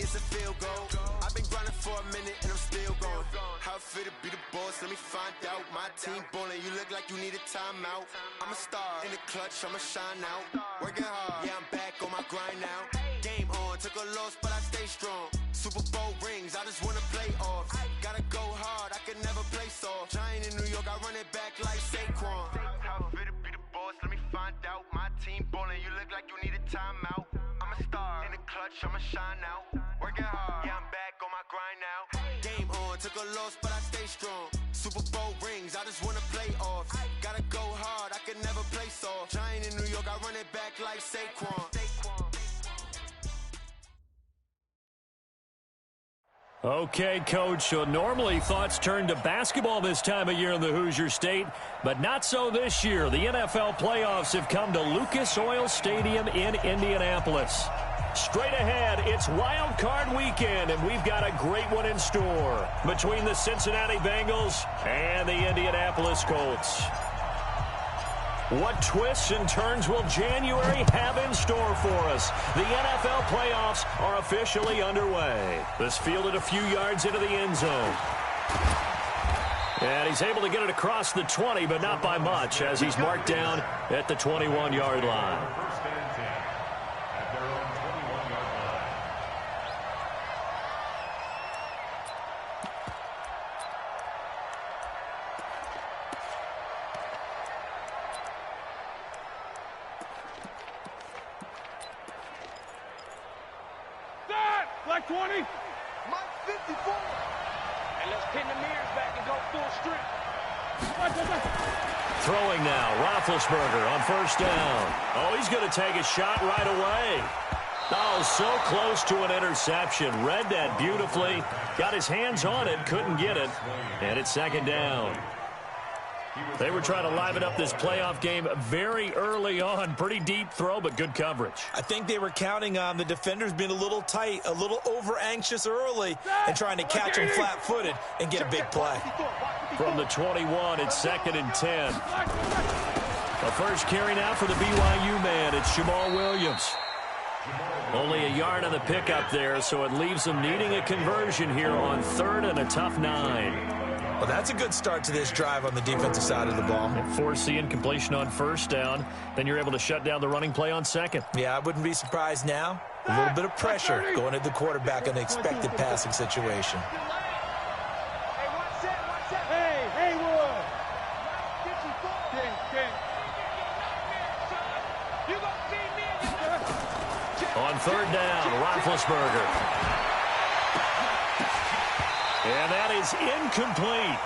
it's a field goal. I've been grinding for a minute and I'm still going. How it feel to be the boss, let me find out. My team ballin', you look like you need a timeout. I'm a star in the clutch, I'ma shine out. Working hard, yeah, I'm back on my grind now. Game on, took a loss, but I stay strong. Super Bowl rings, I just wanna play off. Gotta go hard, I can never play soft. Giant in New York, I run it back like Saquon. How it feel to be the boss, let me find out. My team ballin', you look like you need a timeout. I'm a star in the clutch, I'ma shine out. Working hard, yeah, I'm back on my grind now. Game on, took a loss, but I stay strong. Super Bowl rings, I just wanna play off. Gotta go hard, I can never play soft. Giant in New York, I run it back like Saquon. Okay, Coach, so normally thoughts turn to basketball this time of year in the Hoosier State, but not so this year. The NFL playoffs have come to Lucas Oil Stadium in Indianapolis. Straight ahead, it's Wild Card Weekend, and we've got a great one in store between the Cincinnati Bengals and the Indianapolis Colts. What twists and turns will January have in store for us? The NFL playoffs are officially underway. This fielded a few yards into the end zone. And he's able to get it across the 20, but not by much, as he's marked down at the 21-yard line. Black 20. Mike 54. And let's pin the mirrors back and go full strip. Throwing now, Roethlisberger on first down. Oh, he's going to take a shot right away. Oh, so close to an interception. Read that beautifully. Got his hands on it, couldn't get it. And it's second down. They were trying to liven up this playoff game very early on. Pretty deep throw, but good coverage. I think they were counting on the defenders being a little tight, a little over-anxious early, and trying to catch them flat-footed and get a big play. From the 21, it's 2nd and 10. The first carry now for the BYU man. It's Jamal Williams. Only a yard on the pickup there, so it leaves them needing a conversion here on 3rd and a tough 9. Well, that's a good start to this drive on the defensive side of the ball. And force the incompletion on first down. Then you're able to shut down the running play on second. Yeah, I wouldn't be surprised now. A little bit of pressure going at the quarterback in the expected passing situation. Hey, Haywood. On 3rd down, Roethlisberger. And that is incomplete.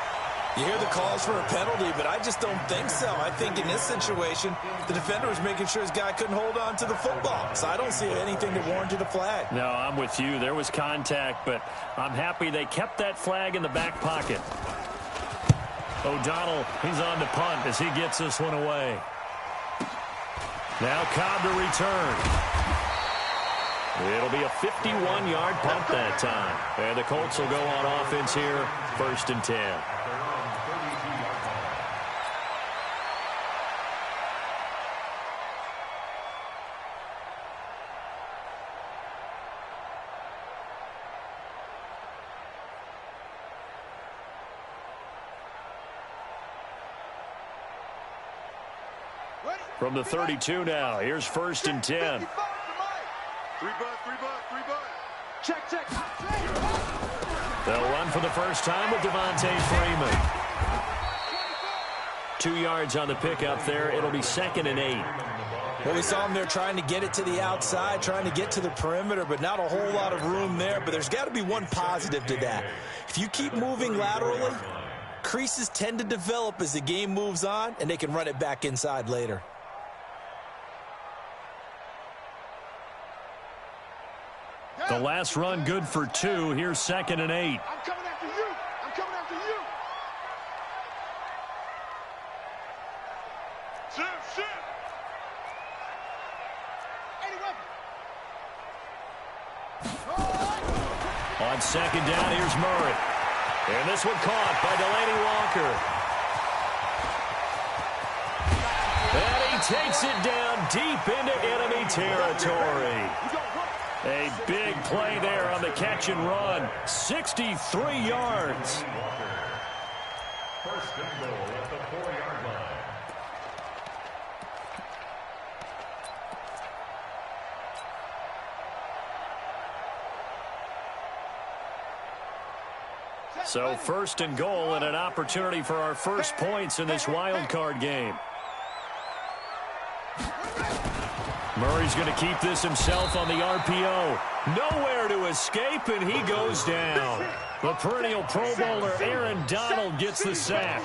You hear the calls for a penalty, but I just don't think so. I think in this situation, the defender was making sure his guy couldn't hold on to the football. So I don't see anything that warranted a flag. No, I'm with you. There was contact, but I'm happy they kept that flag in the back pocket. O'Donnell, he's on the punt as he gets this one away. Now Cobb to return. It'll be a 51-yard punt that time. And the Colts will go on offense here, 1st and 10. From the 32 now, here's 1st and 10. Three butt. Check. They'll run for the first time with Devontae Freeman. 2 yards on the pickup there. It'll be 2nd and 8. Well, we saw him there trying to get it to the outside, trying to get to the perimeter, but not a whole lot of room there. But there's got to be one positive to that. If you keep moving laterally, creases tend to develop as the game moves on, and they can run it back inside later. The last run good for 2. Here's 2nd and 8. I'm coming after you. Shoot. On 2nd down, here's Murray. And this one caught by Delaney Walker. And he takes it down deep into enemy territory. A big play there on the catch and run. 63 yards. First and goal at the 4-yard line. So first and goal and an opportunity for our first points in this wild card game. Murray's going to keep this himself on the RPO. Nowhere to escape, and he goes down. The perennial Pro Bowler Aaron Donald gets the sack.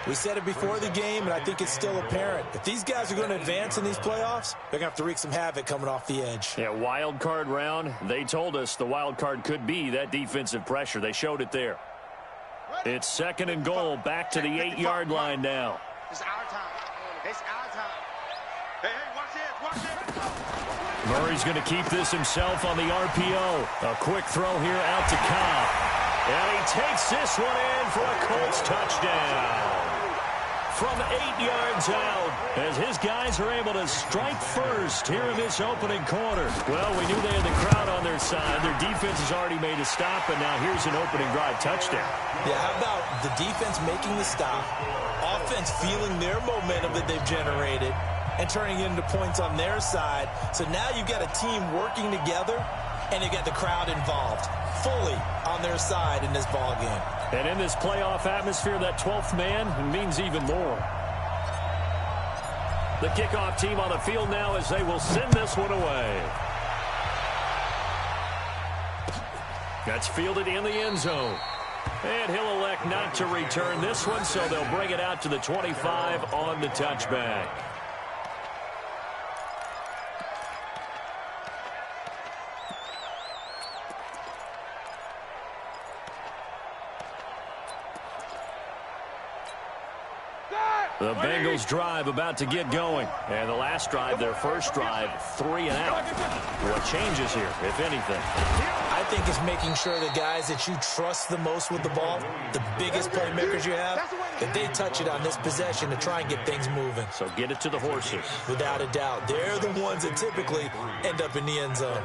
We said it before the game, and I think it's still apparent. If these guys are going to advance in these playoffs, they're going to have to wreak some havoc coming off the edge. Yeah, wild card round. They told us the wild card could be that defensive pressure. They showed it there. It's second and goal, back to the 8-yard line now. It's our time. It's our time. Hey, watch it, watch it. Murray's going to keep this himself on the RPO. A quick throw here out to Cobb. And he takes this one in for a Colts touchdown. From 8 yards out, as his guys are able to strike first here in this opening quarter. Well, we knew they had the crowd on their side. Their defense has already made a stop, and now here's an opening drive touchdown. Yeah, how about the defense making the stop, offense feeling their momentum that they've generated, and turning it into points on their side. So now you've got a team working together, and you've got the crowd involved fully on their side in this ball game. And in this playoff atmosphere, that 12th man means even more. The kickoff team on the field now as they will send this one away. That's fielded in the end zone. And he'll elect not to return this one, so they'll bring it out to the 25 on the touchback. The Bengals drive about to get going. And the last drive, their first drive, 3 and out. What changes here, if anything? I think it's making sure the guys that you trust the most with the ball, the biggest playmakers you have, that they touch it on this possession to try and get things moving. So get it to the horses. Without a doubt. They're the ones that typically end up in the end zone.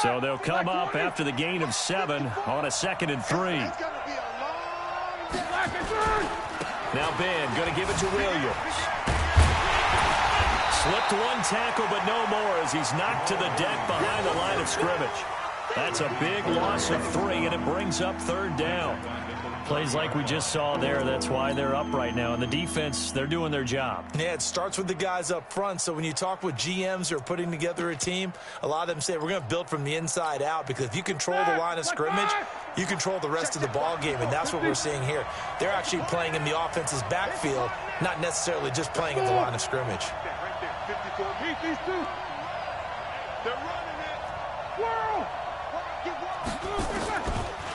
So they'll come up after the gain of 7 on a 2nd and 3. Now Ben going to give it to Williams. Slipped one tackle, but no more as he's knocked to the deck behind the line of scrimmage. That's a big loss of 3, and it brings up 3rd down. Plays like we just saw there, that's why they're up right now. And the defense, they're doing their job. Yeah, it starts with the guys up front. So when you talk with GMs who are putting together a team, a lot of them say we're going to build from the inside out, because if you control the line of scrimmage, you control the rest of the ball game, and that's what we're seeing here. They're actually playing in the offense's backfield, not necessarily just playing at the line of scrimmage. These two. They're running it. Whirl.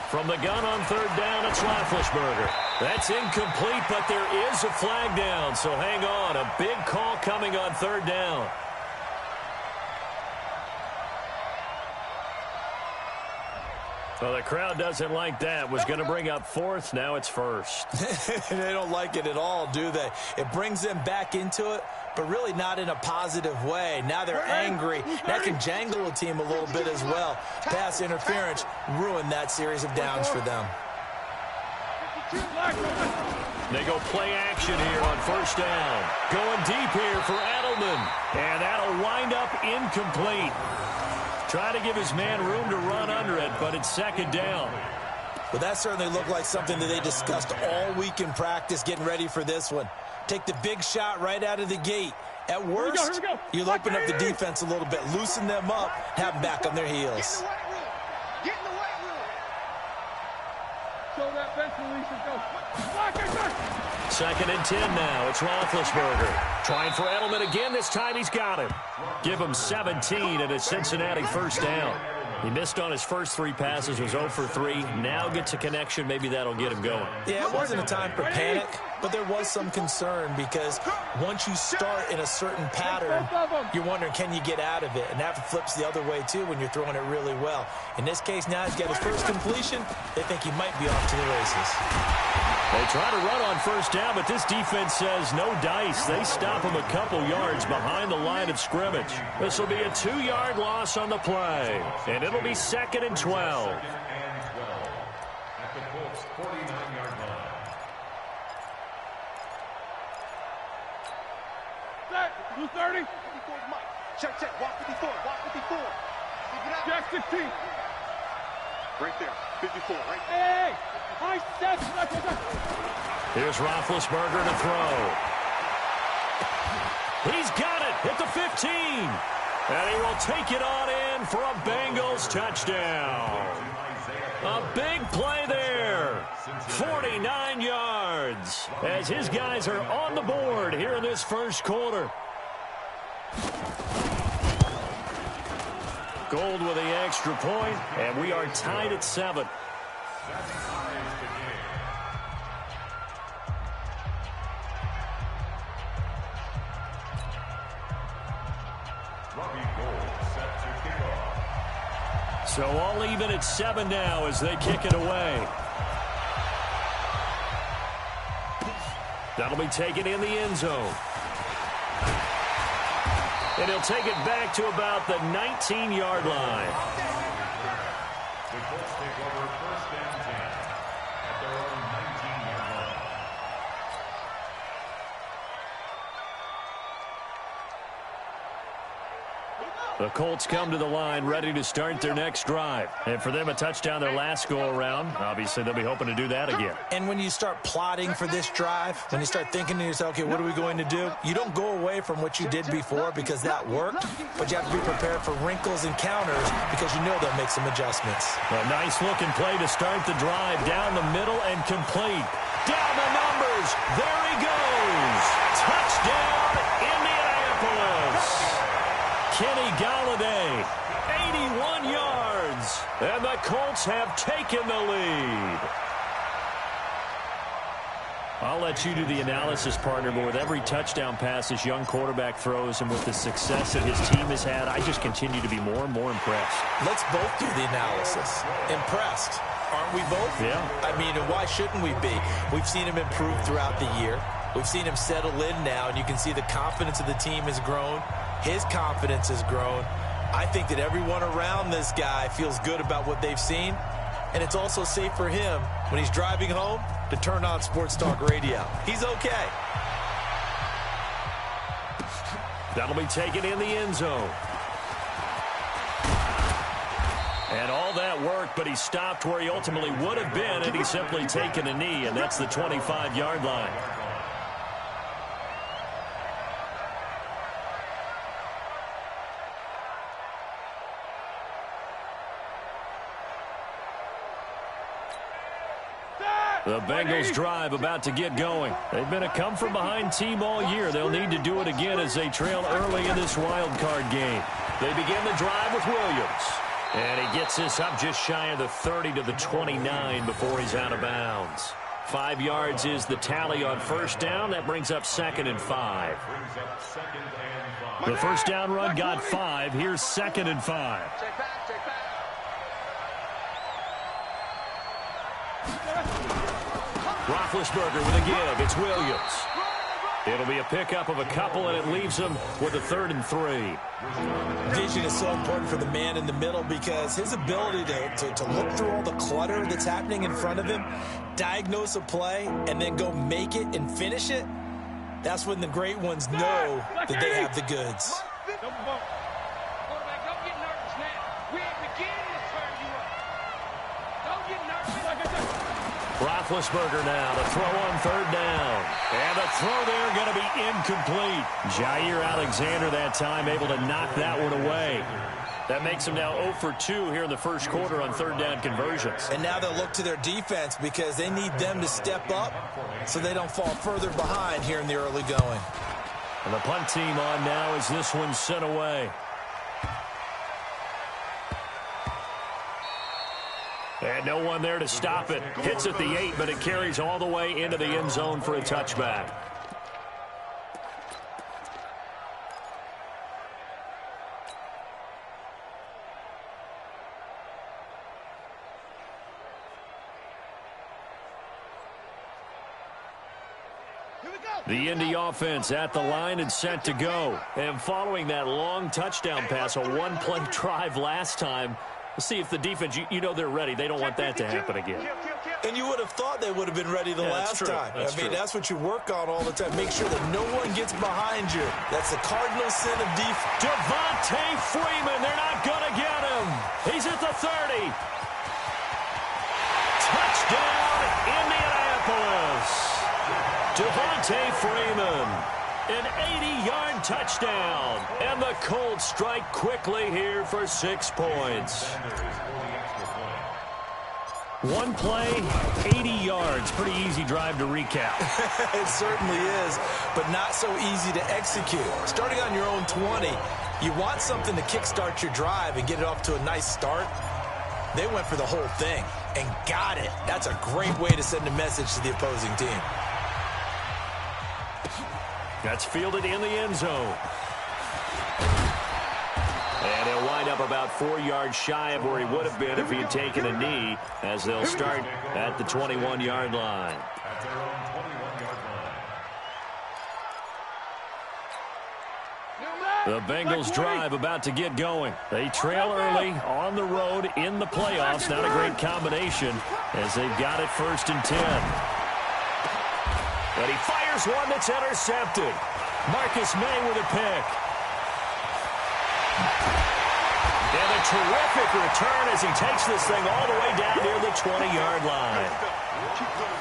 From the gun on 3rd down, it's Roethlisberger. That's incomplete, but there is a flag down, so hang on. A big call coming on 3rd down. Well, the crowd doesn't like that. Was going to bring up 4th. Now it's 1st. They don't like it at all, do they? It brings them back into it, but really not in a positive way. Now they're angry. That can jangle a team a little bit as well. Pass interference ruined that series of downs for them. They go play action here on 1st down. Going deep here for Edelman. And that'll wind up incomplete. Trying to give his man room to run under it, but it's 2nd down. Well, that certainly looked like something that they discussed all week in practice, getting ready for this one. Take the big shot right out of the gate. At worst, you'll open up the defense a little bit, loosen them up, have them back on their heels. Get in the weight room. Show that bench release and go. 2nd and 10 now. It's Roethlisberger. Trying for Edelman again. This time he's got him. Give him 17 and a Cincinnati 1st down. He missed on his first 3 passes, was 0 for 3. Now gets a connection. Maybe that'll get him going. Yeah, it wasn't a time for panic. but there was some concern because once you start in a certain pattern, you're wondering, can you get out of it? And that flips the other way, too, when you're throwing it really well. In this case, now he's got his first completion. They think he might be off to the races. They try to run on first down, but this defense says no dice. They stop him a couple yards behind the line of scrimmage. This will be a 2-yard loss on the play, and it'll be 2nd and 12. At the Colts' 49-yard line. Set. 230. Check, check. Walk 54. Walk 54. Jack 16. Right there. 54. Right there. Hey! I said. Here's Roethlisberger to throw. He's got it at the 15. And he will take it on in for a Bengals touchdown. A big play there. 49 yards as his guys are on the board here in this first quarter. Gold with the extra point, and we are tied at 7. So all even at 7 now as they kick it away. That'll be taken in the end zone. And he'll take it back to about the 19-yard line. The Colts take over first down 10 at their own 19-yard line. The Colts come to the line ready to start their next drive. And for them, a touchdown their last go-around. Obviously, they'll be hoping to do that again. And when you start plotting for this drive, when you start thinking to yourself, okay, what are we going to do? You don't go away from what you did before because that worked, but you have to be prepared for wrinkles and counters because you know they'll make some adjustments. A nice-looking play to start the drive down the middle and complete. Down the numbers. There he goes. Touchdown, Indianapolis. Kenny Golladay, 81 yards, and the Colts have taken the lead. I'll let you do the analysis, partner, but with every touchdown pass this young quarterback throws and with the success that his team has had, I just continue to be more and more impressed. Let's both do the analysis. Impressed. Aren't we both? Yeah. I mean, and why shouldn't we be? We've seen him improve throughout the year. We've seen him settle in now, and you can see the confidence of the team has grown. His confidence has grown. I think that everyone around this guy feels good about what they've seen, and it's also safe for him when he's driving home to turn on Sports Talk Radio. He's okay. That'll be taken in the end zone. And all that worked, but he stopped where he ultimately would have been had he simply taken a knee, and that's the 25-yard line. The Bengals drive about to get going. They've been a come-from-behind team all year. They'll need to do it again as they trail early in this wild card game. They begin the drive with Williams. And he gets this up just shy of the 30 to the 29 before he's out of bounds. 5 yards is the tally on first down. That brings up 2nd and 5. The first down run got 5. Here's 2nd and 5. Roethlisberger with a give. It's Williams. It'll be a pickup of a couple, and it leaves him with a 3rd and 3. Vision is so important for the man in the middle because his ability to look through all the clutter that's happening in front of him, diagnose a play, and then go make it and finish it, that's when the great ones know that they have the goods. Roethlisberger now to throw on 3rd down. And the throw there going to be incomplete. Jair Alexander that time able to knock that one away. That makes him now 0 for 2 here in the first quarter on 3rd down conversions. And now they'll look to their defense because they need them to step up so they don't fall further behind here in the early going. And the punt team on now as this one's sent away. And no one there to stop it. Hits at the 8, but it carries all the way into the end zone for a touchback. The Indy offense at the line and set to go. And following that long touchdown pass, a one-play drive last time, we'll see if the defense, you know they're ready. They don't want that to happen again. And you would have thought they would have been ready the last time. That's what you work on all the time. Make sure that no one gets behind you. That's the cardinal sin of defense. Devontae Freeman, they're not going to get him. He's at the 30. Touchdown, Indianapolis. Devontae Freeman, an 80-yard touchdown. And the Colts strike quickly here for 6 points. One play, 80 yards. Pretty easy drive to recap. It certainly is, but not so easy to execute. Starting on your own 20, you want something to kickstart your drive and get it off to a nice start. They went for the whole thing and got it. That's a great way to send a message to the opposing team. That's fielded in the end zone. And he'll wind up about 4 yards shy of where he would have been if he had taken a knee, as they'll start at the 21-yard line. At their own 21-yard line. The Bengals drive about to get going. They trail early on the road in the playoffs. Not a great combination as they've got it 1st and 10. But he fires one that's intercepted. Marcus May with a pick. And a terrific return as he takes this thing all the way down near the 20-yard line.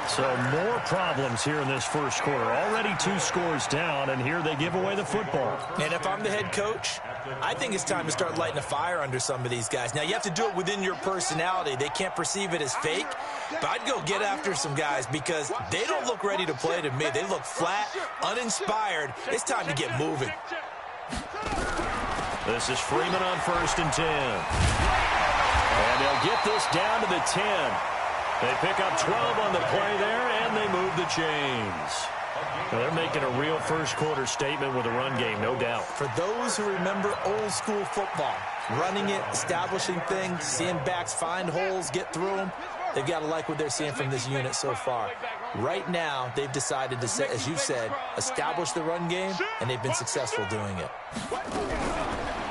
So more problems here in this first quarter. Already 2 scores down, and here they give away the football. And if I'm the head coach, I think it's time to start lighting a fire under some of these guys. Now, you have to do it within your personality. They can't perceive it as fake. But I'd go get after some guys because they don't look ready to play to me. They look flat, uninspired. It's time to get moving. This is Freeman on 1st and 10. And they'll get this down to the 10. They pick up 12 on the play there, and they move the chains. Well, they're making a real first-quarter statement with a run game, no doubt. For those who remember old-school football, running it, establishing things, seeing backs find holes, get through them, they've got to like what they're seeing from this unit so far. Right now, they've decided to, as you said, establish the run game, and they've been successful doing it.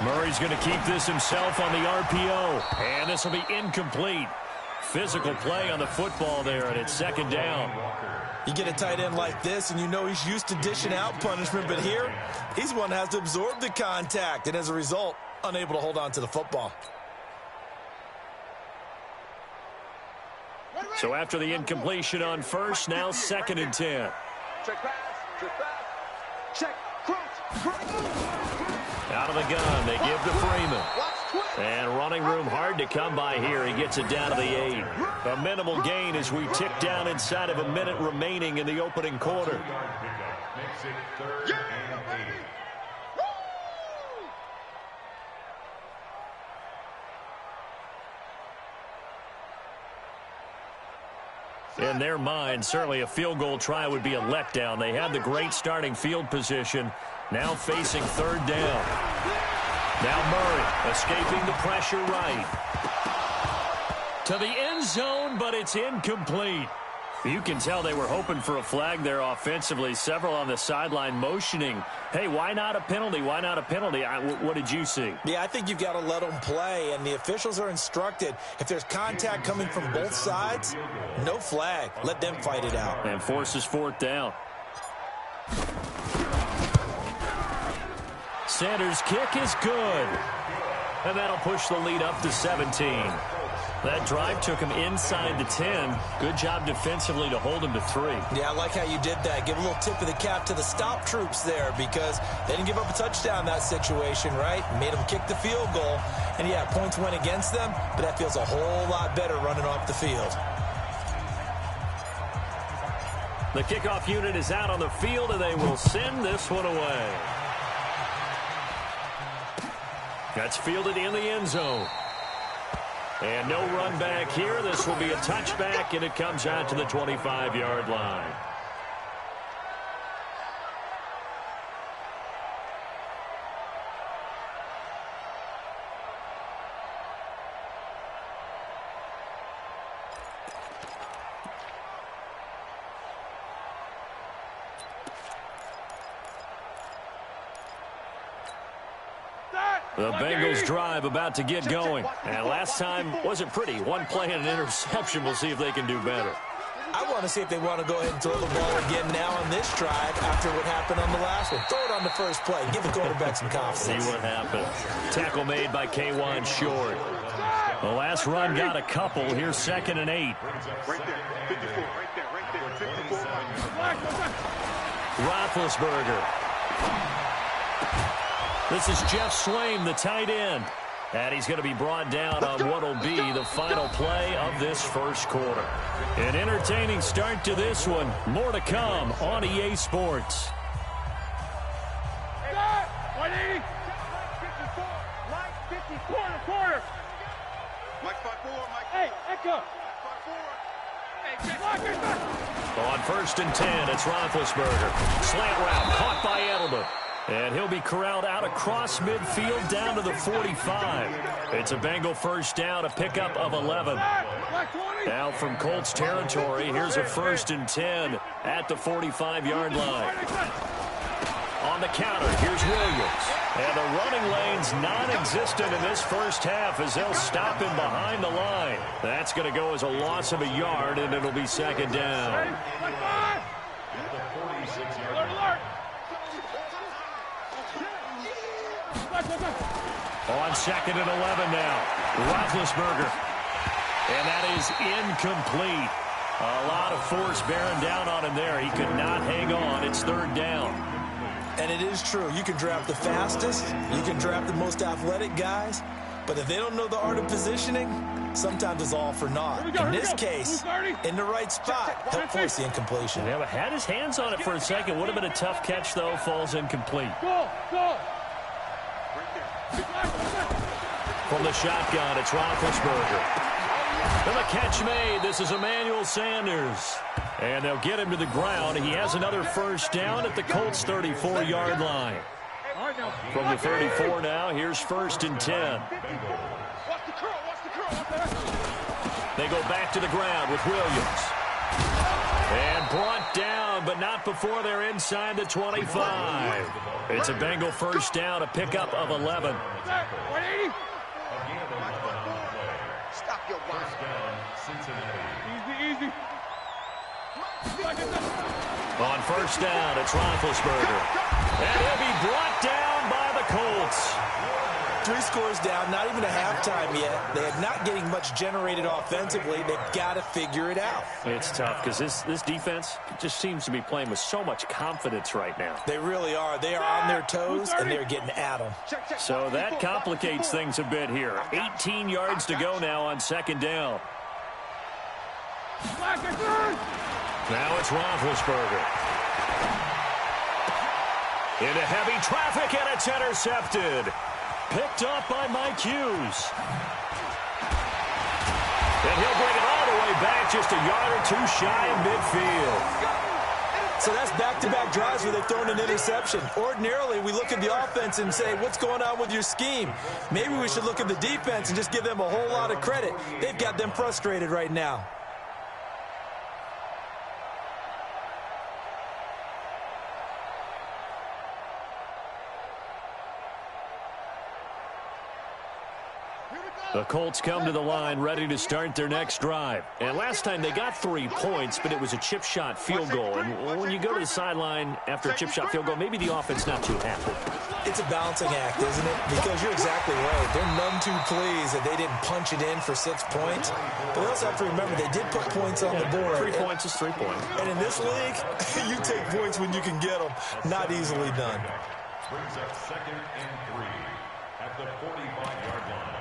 Murray's going to keep this himself on the RPO, and this will be incomplete. Physical play on the football there, and it's 2nd down. You get a tight end like this, and you know he's used to dishing out punishment, but here, he's one that has to absorb the contact, and as a result, unable to hold on to the football. So after the incompletion on 1st, now 2nd and 10. Check pass, check cross. Out of the gun, they give to Freeman. And running room hard to come by here. He gets it down to the 8. A minimal gain as we tick down inside of a minute remaining in the opening quarter. Makes it 3rd and 8. In their mind, certainly a field goal try would be a letdown. They had the great starting field position, now facing 3rd down. Now Murray escaping the pressure right. To the end zone, but it's incomplete. You can tell they were hoping for a flag there offensively. Several on the sideline motioning, hey, why not a penalty? Why not a penalty? What did you see? Yeah, I think you've got to let them play, and the officials are instructed. If there's contact coming from both sides, no flag. Let them fight it out. And forces 4th down. Sanders' kick is good. And that'll push the lead up to 17. That drive took him inside the 10. Good job defensively to hold him to 3. Yeah, I like how you did that. Give a little tip of the cap to the stop troops there because they didn't give up a touchdown in that situation, right? Made them kick the field goal. And, yeah, points went against them, but that feels a whole lot better running off the field. The kickoff unit is out on the field, and they will send this one away. That's fielded in the end zone. And no run back here. This will be a touchback, and it comes out to the 25-yard line. The Bengals drive about to get going. And last time wasn't pretty. One play and an interception. We'll see if they can do better. I want to see if they want to go ahead and throw the ball again now on this drive after what happened on the last one. Throw it on the first play. Give the quarterback some confidence. See what happens. Tackle made by Kshoe1389's. The last run got a couple. Here's 2nd and 8. Right there. 54. Right there. 54. Roethlisberger. This is Jeff Slame, the tight end. And he's going to be brought down on what will be the final play of this first quarter. An entertaining start to this one. More to come on EA Sports. 180. 54. Mike, 50. Quarter. Mike 5-4. Mike. Hey, Echo. 5-4. On 1st and 10, it's Roethlisberger. Slant route caught by Edelman. And he'll be corralled out across midfield down to the 45. It's a Bengal first down, a pickup of 11. Now from Colts territory, here's a 1st and 10 at the 45-yard line. On the counter, here's Williams. And the running lane's non-existent in this first half as they'll stop him behind the line. That's going to go as a loss of a yard, and it'll be 2nd down. On 2nd and 11 now, Roethlisberger. And that is incomplete. A lot of force bearing down on him there. He could not hang on. It's 3rd down. And it is true. You can draft the fastest. You can draft the most athletic guys. But if they don't know the art of positioning, sometimes it's all for naught. In this case, in the right spot, help force the incompletion. Yeah, but had his hands on it for a second. Would have been a tough catch, though. Falls incomplete. Go. From the shotgun, it's Roethlisberger. And the catch made. This is Emmanuel Sanders. And they'll get him to the ground. He has another first down at the Colts' 34-yard line. From the 34 now, here's 1st and 10. They go back to the ground with Williams. And brought down, but not before they're inside the 25. It's a Bengal first down, a pickup of 11. 180. Stop your First down, Cincinnati. Easy. On 1st down, it's Roethlisberger. And he'll be brought down by the Colts. 3 scores down, not even a halftime yet. They are not getting much generated offensively. They've got to figure it out. It's tough because this defense just seems to be playing with so much confidence right now. They really are. They are on their toes, and they're getting at them. So that complicates things a bit here. 18 yards to go now on 2nd down. Now it's Roethlisberger. Into heavy traffic, and it's intercepted. Picked up by Mike Hughes. And he'll bring it all the way back just a yard or 2 shy of midfield. So that's back-to-back drives where they've thrown an interception. Ordinarily, we look at the offense and say, what's going on with your scheme? Maybe we should look at the defense and just give them a whole lot of credit. They've got them frustrated right now. The Colts come to the line ready to start their next drive. And last time they got 3 points, but it was a chip shot field goal. And when you go to the sideline after a chip shot field goal, maybe the offense not too happy. It's a balancing act, isn't it? Because you're exactly right. They're none too pleased that they didn't punch it in for 6 points. But we also have to remember they did put points on the board. 3 points is 3 points. And in this league, you take points when you can get them. Not easily done. Brings up 2nd and 3 at the 45-yard line.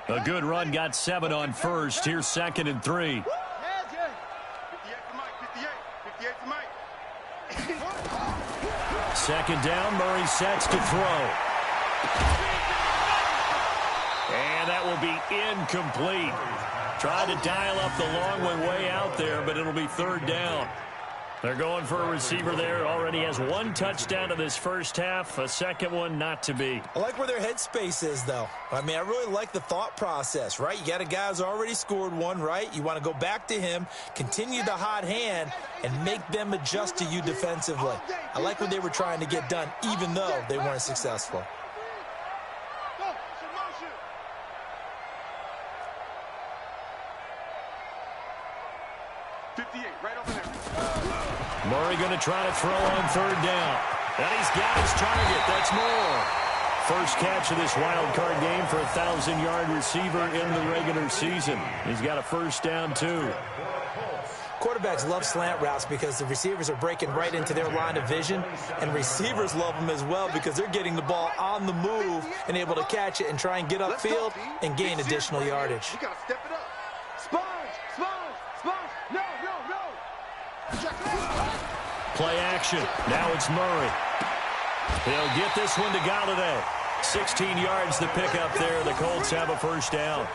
A good run got 7 on first. Here's 2nd and 3. 58 to Mike, 58 to Mike. 2nd down, Murray sets to throw. And that will be incomplete. Tried to dial up the long one way out there, but it'll be 3rd down. They're going for a receiver there. Already has 1 touchdown in this first half. A second one not to be. I like where their headspace is, though. I mean, I really like the thought process, right? You got a guy who's already scored 1, right? You want to go back to him, continue the hot hand, and make them adjust to you defensively. I like what they were trying to get done, even though they weren't successful. 58, right over there. Murray going to try to throw on 3rd down. And he's got his target. That's Moore. First catch of this wild card game for a 1,000-yard receiver in the regular season. He's got a 1st down, too. Quarterbacks love slant routes because the receivers are breaking right into their line of vision, and receivers love them as well because they're getting the ball on the move and able to catch it and try and get upfield and gain additional yardage. You got to step it up. Sponge. No. Play action. Now it's Murray. He'll get this one to Galladay. 16 yards to pick up there. The Colts have a 1st down.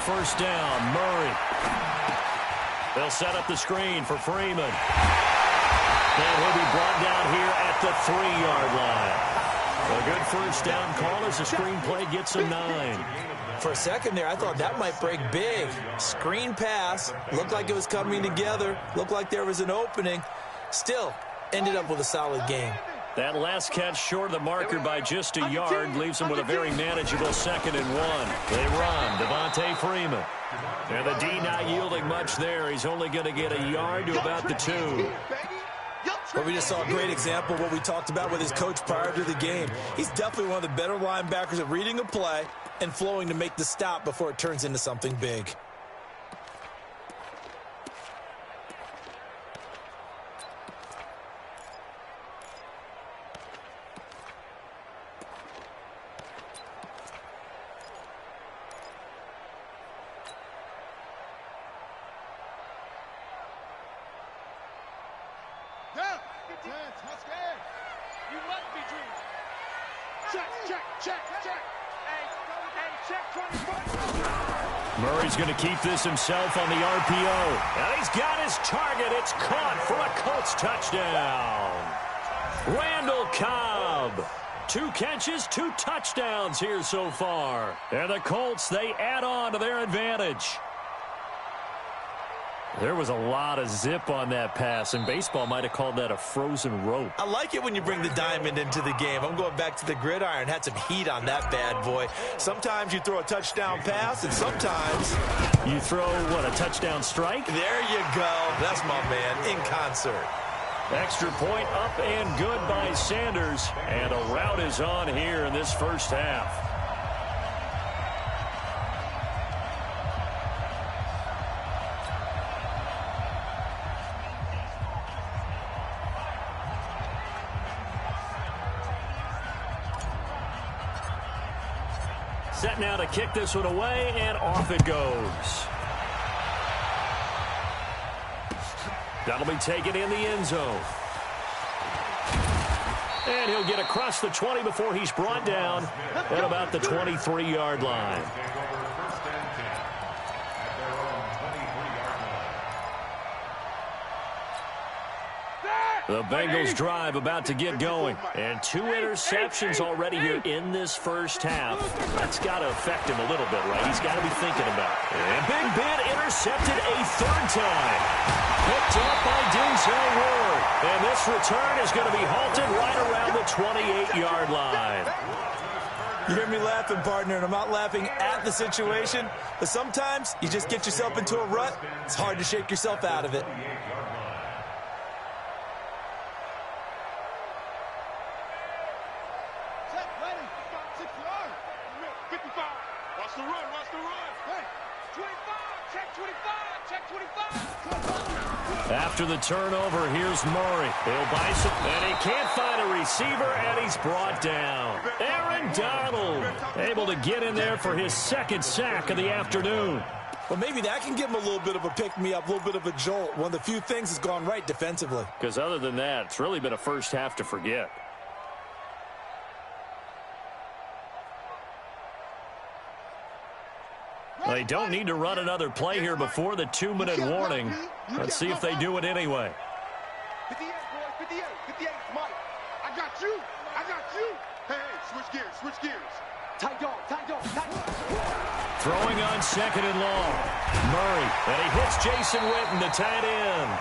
First down, Murray. They'll set up the screen for Freeman. And he'll be brought down here at the 3-yard line. A good 1st down call as the screen play gets a 9. For a second there, I thought that might break big. Screen pass. Looked like it was coming together. Looked like there was an opening. Still, ended up with a solid game. That last catch short of the marker by just a yard leaves him with a very manageable 2nd and 1. They run. Devontae Freeman. And the D not yielding much there. He's only going to get a yard to about the 2. But we just saw a great example of what we talked about with his coach prior to the game. He's definitely one of the better linebackers at reading a play and flowing to make the stop before it turns into something big. Murray's going to keep this himself on the RPO. And he's got his target. It's caught for a Colts touchdown. Randall Cobb. 2 catches, 2 touchdowns here so far. And the Colts, they add on to their advantage. There was a lot of zip on that pass, and baseball might have called that a frozen rope. I like it when you bring the diamond into the game. I'm going back to the gridiron. Had some heat on that bad boy. Sometimes you throw a touchdown pass, and sometimes you throw, what, a touchdown strike? There you go. That's my man, in concert. Extra point up and good by Sanders, and a rout is on here in this first half. Set now to kick this one away, and off it goes. That'll be taken in the end zone. And he'll get across the 20 before he's brought down at about the 23-yard line. The Bengals drive about to get going. And 2 interceptions already here in this first half. That's got to affect him a little bit, right? He's got to be thinking about it. And Big Ben intercepted a 3rd time. Picked up by Denzel Ward. And this return is going to be halted right around the 28-yard line. You hear me laughing, partner, and I'm not laughing at the situation. But sometimes you just get yourself into a rut. It's hard to shake yourself out of it. Watch the run. Hey, 25, check Check 25. After the turnover, here's Murray. He'll bicep, and he can't find a receiver, and he's brought down. Aaron Donald able to get in there for his second sack of the afternoon. Well, maybe that can give him a little bit of a pick-me-up, a little bit of a jolt. One of the few things that's gone right defensively. Because other than that, it's really been a first half to forget. They don't need to run another play here before the 2-minute warning. Let's see if they do it anyway. 58, boys, 58, 58, Mike. I got you. Hey, switch gears. Tight dog. Throwing on second and long. Murray, and he hits Jason Witten, the tight end.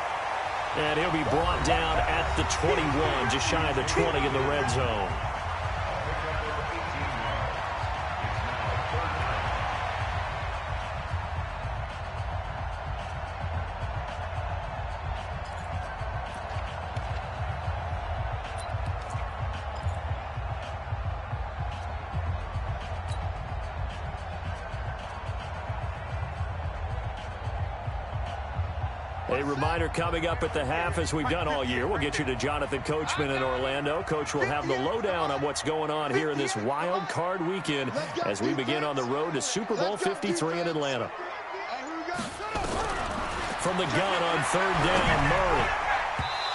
And he'll be brought down at the 21, just shy of the 20 in the red zone. A reminder coming up at the half, as we've done all year. We'll get you to Jonathan Coachman in Orlando. Coach will have the lowdown on what's going on here in this wild card weekend as we begin on the road to Super Bowl 53 in Atlanta. From the gun on third down, Murray.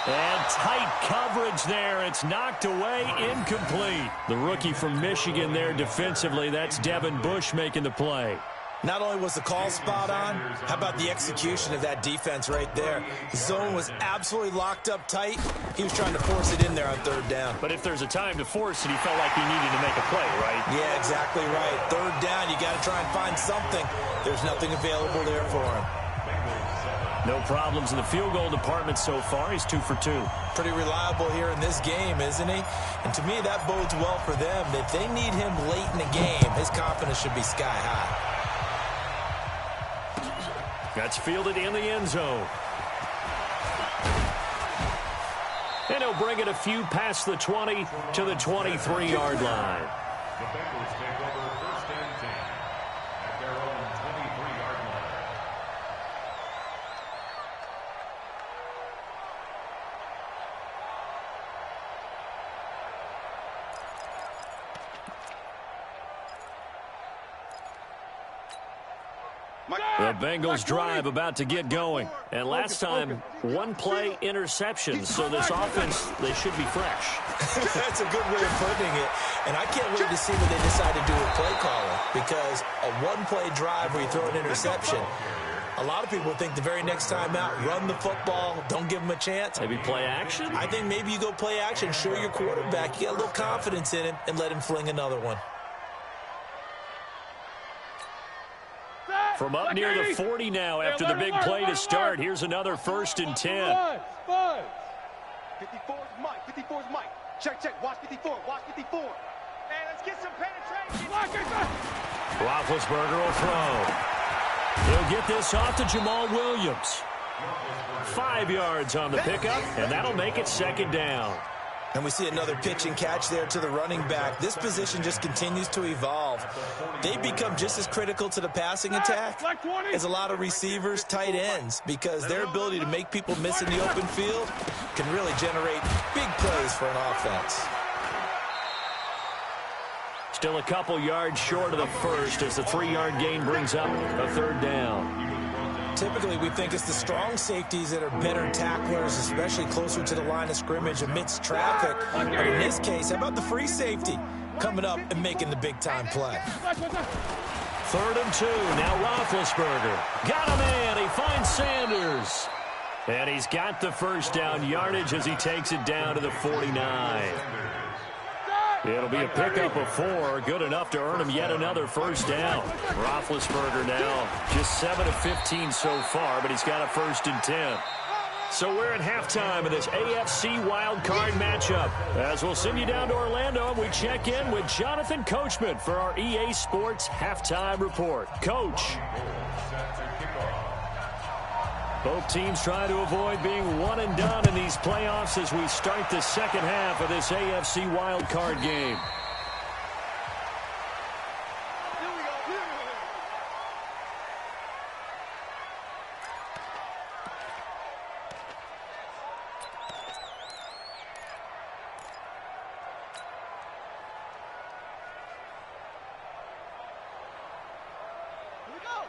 And tight coverage there. It's knocked away, incomplete. The rookie from Michigan there defensively. That's Devin Bush making the play. Not only was the call spot on, how about the execution of that defense right there? The zone was absolutely locked up tight. He was trying to force it in there on third down. But if there's a time to force it, he felt like he needed to make a play, right? Yeah, exactly right. Third down, you got to try and find something. There's nothing available there for him. No problems in the field goal department so far. He's 2 for 2. Pretty reliable here in this game, isn't he? And to me, that bodes well for them. If they need him late in the game, his confidence should be sky high. That's fielded in the end zone. And he'll bring it a few past the 20 to the 23-yard line. The Bengals take over first and 10 at their own 23-yard line. The Bengals drive about to get going. And last time, one-play interception. So this offense, they should be fresh. That's a good way of putting it. And I can't wait to see what they decide to do with play calling. Because a one-play drive where you throw an interception, a lot of people think the very next time out, run the football, don't give them a chance. Maybe play action? I think maybe you go play action, show your quarterback you got a little confidence in him, and let him fling another one. From up near the 40 now after the big play to start. Here's another 1st and 10. 54 is Mike. 54 is Mike. Check. Watch 54. Hey, let's get some penetration. Roethlisberger will throw. He'll get this off to Jamal Williams. 5 yards on the pickup, and that'll make it 2nd down. And we see another pitch and catch there to the running back. This position just continues to evolve. They become just as critical to the passing attack as a lot of receivers, tight ends, because their ability to make people miss in the open field can really generate big plays for an offense. Still a couple yards short of the first as the 3-yard gain brings up a 3rd down. Typically, we think it's the strong safeties that are better tacklers, especially closer to the line of scrimmage amidst traffic. But in this case, how about the free safety coming up and making the big-time play? 3rd and 2. Now Roethlisberger. Got a man. He finds Sanders. And he's got the 1st down yardage as he takes it down to the 49. It'll be a pickup of 4, good enough to earn him yet another 1st down. Roethlisberger now just 7 of 15 so far, but he's got a 1st and 10. So we're at halftime of this AFC wildcard matchup. As we'll send you down to Orlando, and we check in with Jonathan Coachman for our EA Sports Halftime Report. Coach. Both teams try to avoid being one and done in these playoffs as we start the 2nd half of this AFC wildcard game.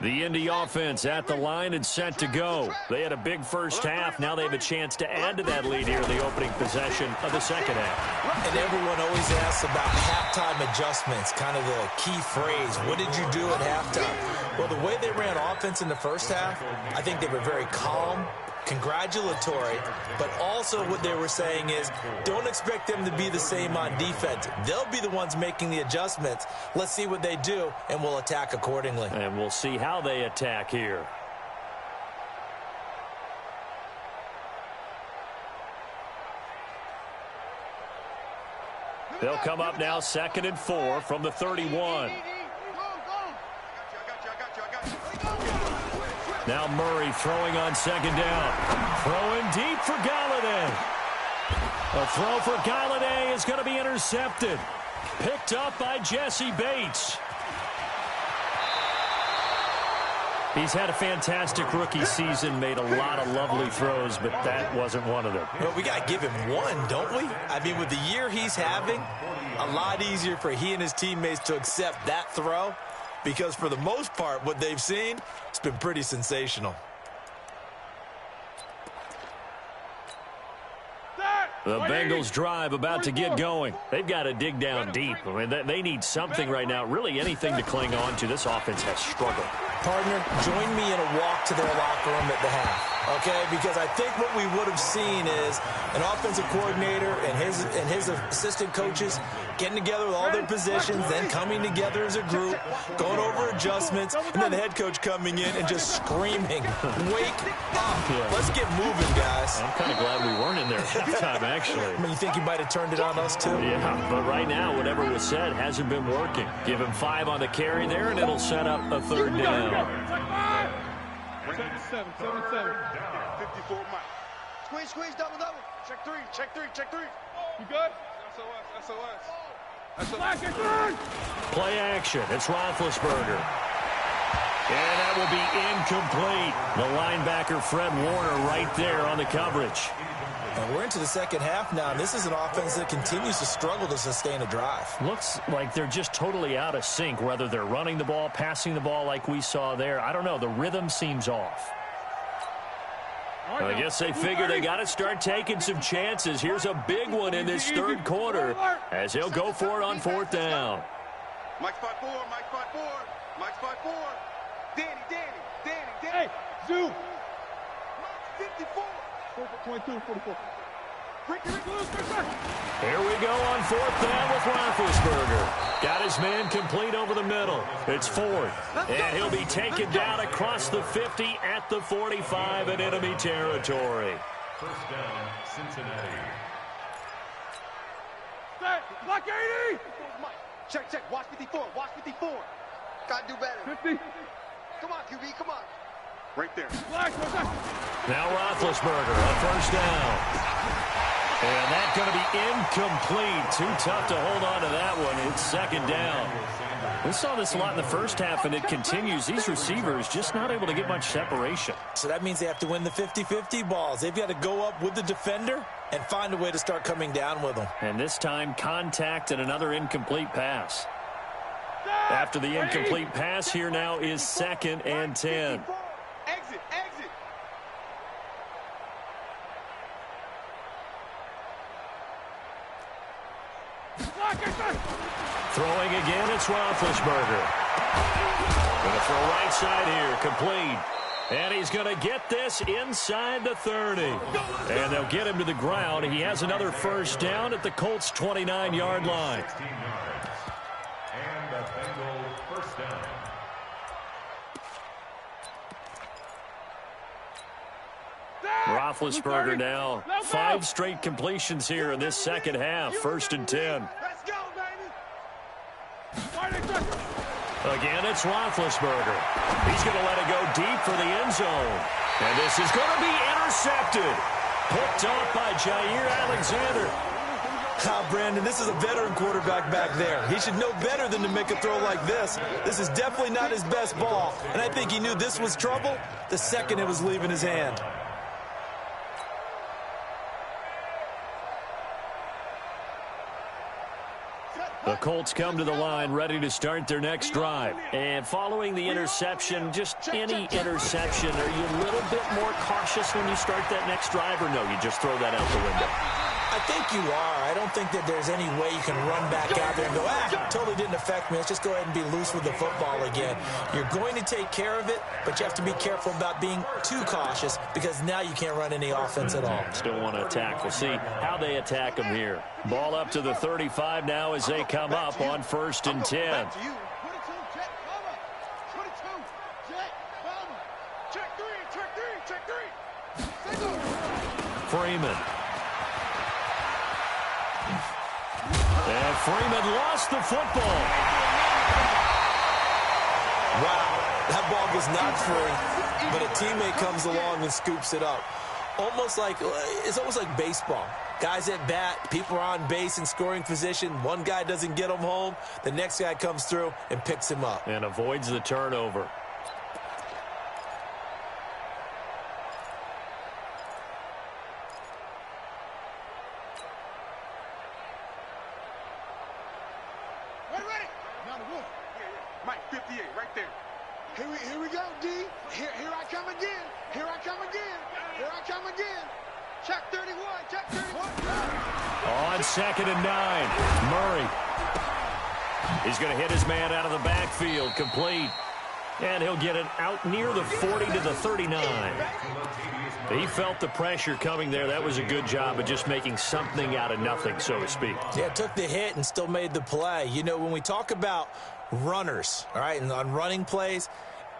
The Indy offense at the line and set to go. They had a big first half. Now they have a chance to add to that lead here in the opening possession of the second half. And everyone always asks about halftime adjustments, kind of the key phrase. What did you do at halftime? Well, the way they ran offense in the first half, I think they were very calm, congratulatory, but also what they were saying is don't expect them to be the same on defense. They'll be the ones making the adjustments. Let's see what they do, and we'll attack accordingly. And we'll see how they attack here. They'll come up now 2nd and 4 from the 31. Now Murray throwing on 2nd down. Throwing deep for Galladay. A throw for Galladay is going to be intercepted. Picked up by Jesse Bates. He's had a fantastic rookie season, made a lot of lovely throws, but that wasn't one of them. Well, we got to give him one, don't we? I mean, with the year he's having, a lot easier for he and his teammates to accept that throw, because for the most part, what they've seen, it's been pretty sensational. The Bengals drive about to get going. They've got to dig down deep. I mean, they need something right now, really anything to cling on to. This offense has struggled. Partner, join me in a walk to their locker room at the half, okay? Because I think what we would have seen is an offensive coordinator and his assistant coaches getting together with all their positions, then coming together as a group, going over adjustments, and then the head coach coming in and just screaming, wake up. Yeah. Let's get moving, guys. I'm kind of glad we weren't in there at halftime, actually. I mean, you think he might have turned it on us, too? Yeah, but right now, whatever was said hasn't been working. Give him 5 on the carry there, and it'll set up a 3rd down. 7, 54 Mike. Squeeze, double. Check 3. You good? SOS. Play action. It's Roethlisberger. And that will be incomplete. The linebacker, Fred Warner, right there on the coverage. And we're into the second half now, and this is an offense that continues to struggle to sustain a drive. Looks like they're just totally out of sync, whether they're running the ball, passing the ball like we saw there. I don't know. The rhythm seems off. I guess they figure they got to start taking some chances. Here's a big one in this 3rd quarter as he'll go for it on 4th down. Mike's 5-4. Danny. Hey, Zoo. 54. 22, 44. Here we go on 4th down with Roethlisberger. Got his man complete over the middle. It's 4th. And he'll be taken down across the 50 at the 45 in enemy territory. 1st down, Cincinnati. Block 80! Check. Watch 54. Gotta do better. 50. Come on, QB, come on. Right there. Now Roethlisberger on 1st down. And that's going to be incomplete. Too tough to hold on to that one. It's 2nd down. We saw this a lot in the first half, and it continues. These receivers just not able to get much separation. So that means they have to win the 50-50 balls. They've got to go up with the defender and find a way to start coming down with them. And this time, contact and another incomplete pass. After the incomplete pass, here now is 2nd and 10. Exit. Throwing again, it's Roethlisberger. Going to throw right side here, complete. And he's going to get this inside the 30. And they'll get him to the ground. He has another 1st down at the Colts' 29-yard line. 16 yards. And the Bengals 1st down. Roethlisberger now 5 straight completions here in this second half. 1st and 10. Let's go, baby. Again, it's Roethlisberger. He's going to let it go deep for the end zone. And this is going to be intercepted. Picked off by Jair Alexander. Brandon, this is a veteran quarterback back there. He should know better than to make a throw like this. This is definitely not his best ball. And I think he knew this was trouble the second it was leaving his hand. The Colts come to the line ready to start their next drive. And following the interception, just any interception, are you a little bit more cautious when you start that next drive, or no, you just throw that out the window? I think you are. I don't think that there's any way you can run back out there and go, totally didn't affect me. Let's just go ahead and be loose with the football again. You're going to take care of it, but you have to be careful about being too cautious because now you can't run any offense at all. Still want to attack. We'll see how they attack them here. Ball up to the 35 now as they come up on 1st and 10. Freeman. And Freeman lost the football. Wow, that ball was not free, but a teammate comes along and scoops it up. It's almost like baseball. Guys at bat, people are on base in scoring position. One guy doesn't get him home. The next guy comes through and picks him up. And avoids the turnover. Mike, 58, right there. Here we go, D. Here I come again. Here I come again. Here I come again. Check 31. Check 31. On 2nd and 9. Murray. He's going to hit his man out of the backfield. Complete. And he'll get it out near the 40 to the 39. He felt the pressure coming there. That was a good job of just making something out of nothing, so to speak. Yeah, took the hit and still made the play. You know, when we talk about runners, all right, and on running plays,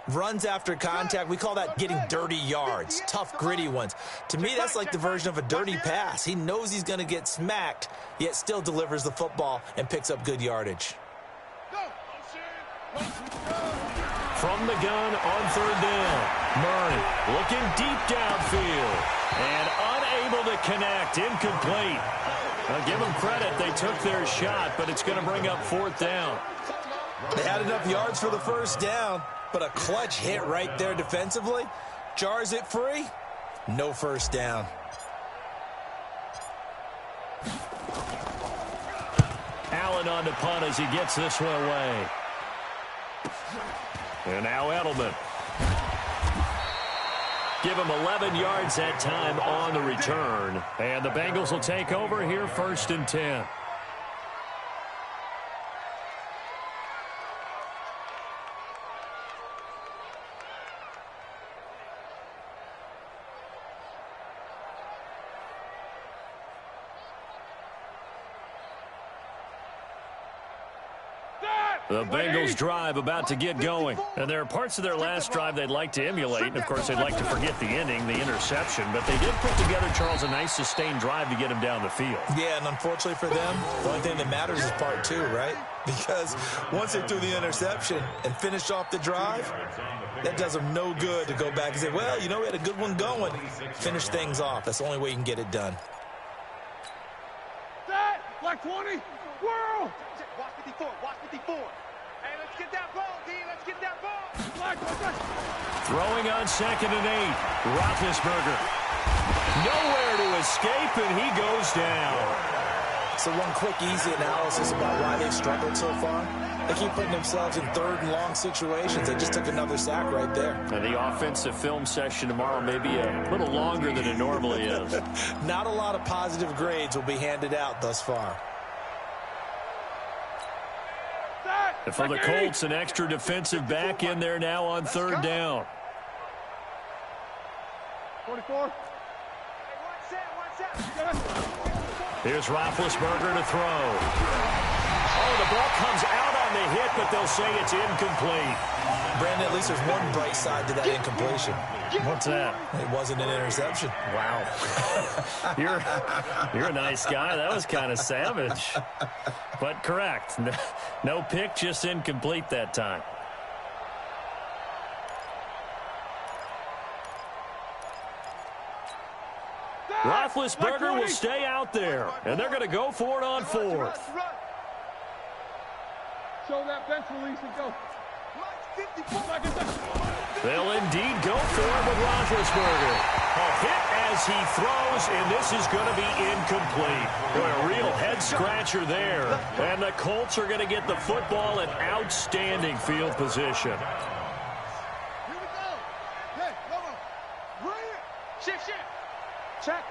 runs after contact, we call that getting dirty yards, tough, gritty ones. To me, that's like the version of a dirty pass. He knows he's going to get smacked, yet still delivers the football and picks up good yardage. From the gun on 3rd down. Murray looking deep downfield and unable to connect. Incomplete. Now give them credit. They took their shot, but it's going to bring up 4th down. They had enough yards for the 1st down, but a clutch hit right there defensively jars it free. No 1st down. Allen on the punt as he gets this one away. And now Edelman. Give him 11 yards that time on the return. And the Bengals will take over here 1st and 10. The Bengals drive about to get going. And there are parts of their last drive they'd like to emulate. And, of course, they'd like to forget the inning, the interception. But they did put together, Charles, a nice sustained drive to get him down the field. Yeah, and unfortunately for them, the only thing that matters is part 2, right? Because once they threw the interception and finished off the drive, that does them no good to go back and say, well, you know, we had a good one going. Finish things off. That's the only way you can get it done. Set! Black 20! Whirl! Watch 54. Watch 54. Hey, let's get that ball, D. Let's get that ball. Black, Throwing on 2nd and 8. Roethlisberger. Nowhere to escape, and he goes down. So one quick, easy analysis about why they've struggled so far. They keep putting themselves in 3rd and long situations. They just took another sack right there. And the offensive film session tomorrow may be a little longer than it normally is. Not a lot of positive grades will be handed out thus far. And for the Colts, an extra defensive back in there now on 3rd down. 44. Here's Roethlisberger to throw. Oh, the ball comes out on the hit, but they'll say it's incomplete. Brandon, at least there's one bright side to that incompletion. What's that? It wasn't an interception. Wow. You're a nice guy. That was kind of savage. But correct. No pick, just incomplete that time. Roethlisberger will stay out there, and they're going to go for it on 4th. Show that bench release and go. They'll indeed go for it with Roethlisberger. A hit as as he throws, and this is going to be incomplete. Boy, a real head-scratcher there. And the Colts are going to get the football in outstanding field position. Here we go. Hey, come on. Bring it. Shift. Check.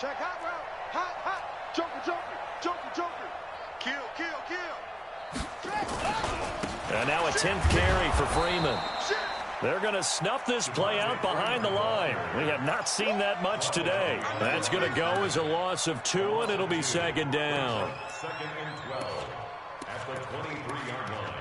Check hot route. Hot. Joker. Kill. And now a 10th carry for Freeman. They're going to snuff this play out behind the line. We have not seen that much today. That's going to go as a loss of 2, and it'll be second down. Second and 12 at the 23-yard line.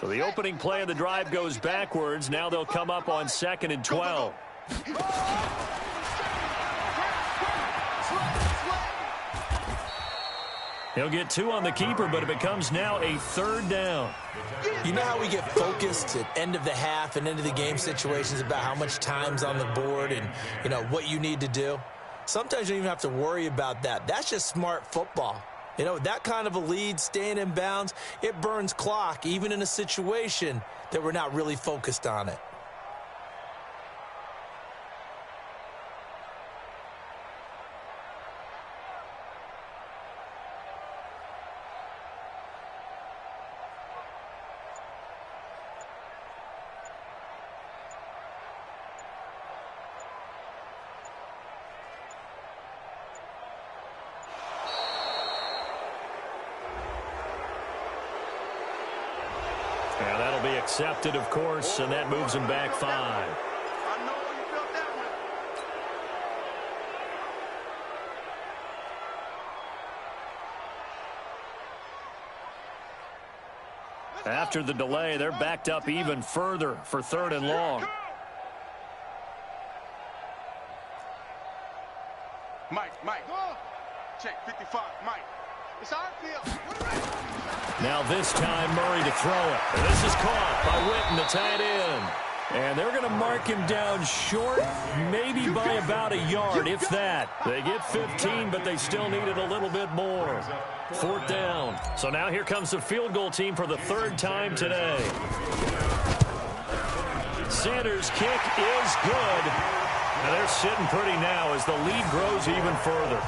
So the opening play of the drive goes backwards. Now they'll come up on 2nd and 12. He'll get 2 on the keeper, but it becomes now a 3rd down. You know how we get focused at end of the half and end of the game situations about how much time's on the board and, you know, what you need to do? Sometimes you don't even have to worry about that. That's just smart football. You know, that kind of a lead, staying in bounds, it burns clock, even in a situation that we're not really focused on it. Yeah, that'll be accepted, of course, and that moves him back 5. I know you felt that one. After the delay, they're backed up even further for 3rd and long. Mike. Check 55, Mike. It's our field. Now this time, Murray to throw it. And this is caught by Witten, the tight end. And they're going to mark him down short, maybe by about a yard, if that. They get 15, but they still needed a little bit more. 4th down. So now here comes the field goal team for the 3rd time today. Sanders' kick is good. Now they're sitting pretty now as the lead grows even further.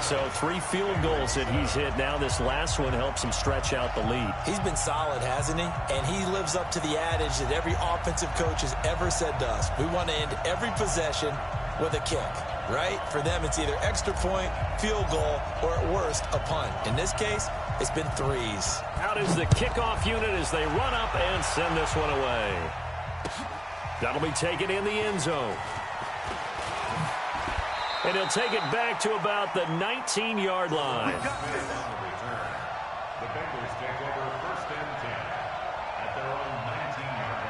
So 3 field goals that he's hit now. This last one helps him stretch out the lead. He's been solid, hasn't he? And he lives up to the adage that every offensive coach has ever said to us. We want to end every possession with a kick, right? For them, it's either extra point, field goal, or at worst, a punt. In this case, it's been 3s. Out is the kickoff unit as they run up and send this one away. That'll be taken in the end zone. And he'll take it back to about the 19-yard line. The Bengals take over 1st and 10 at their own 19-yard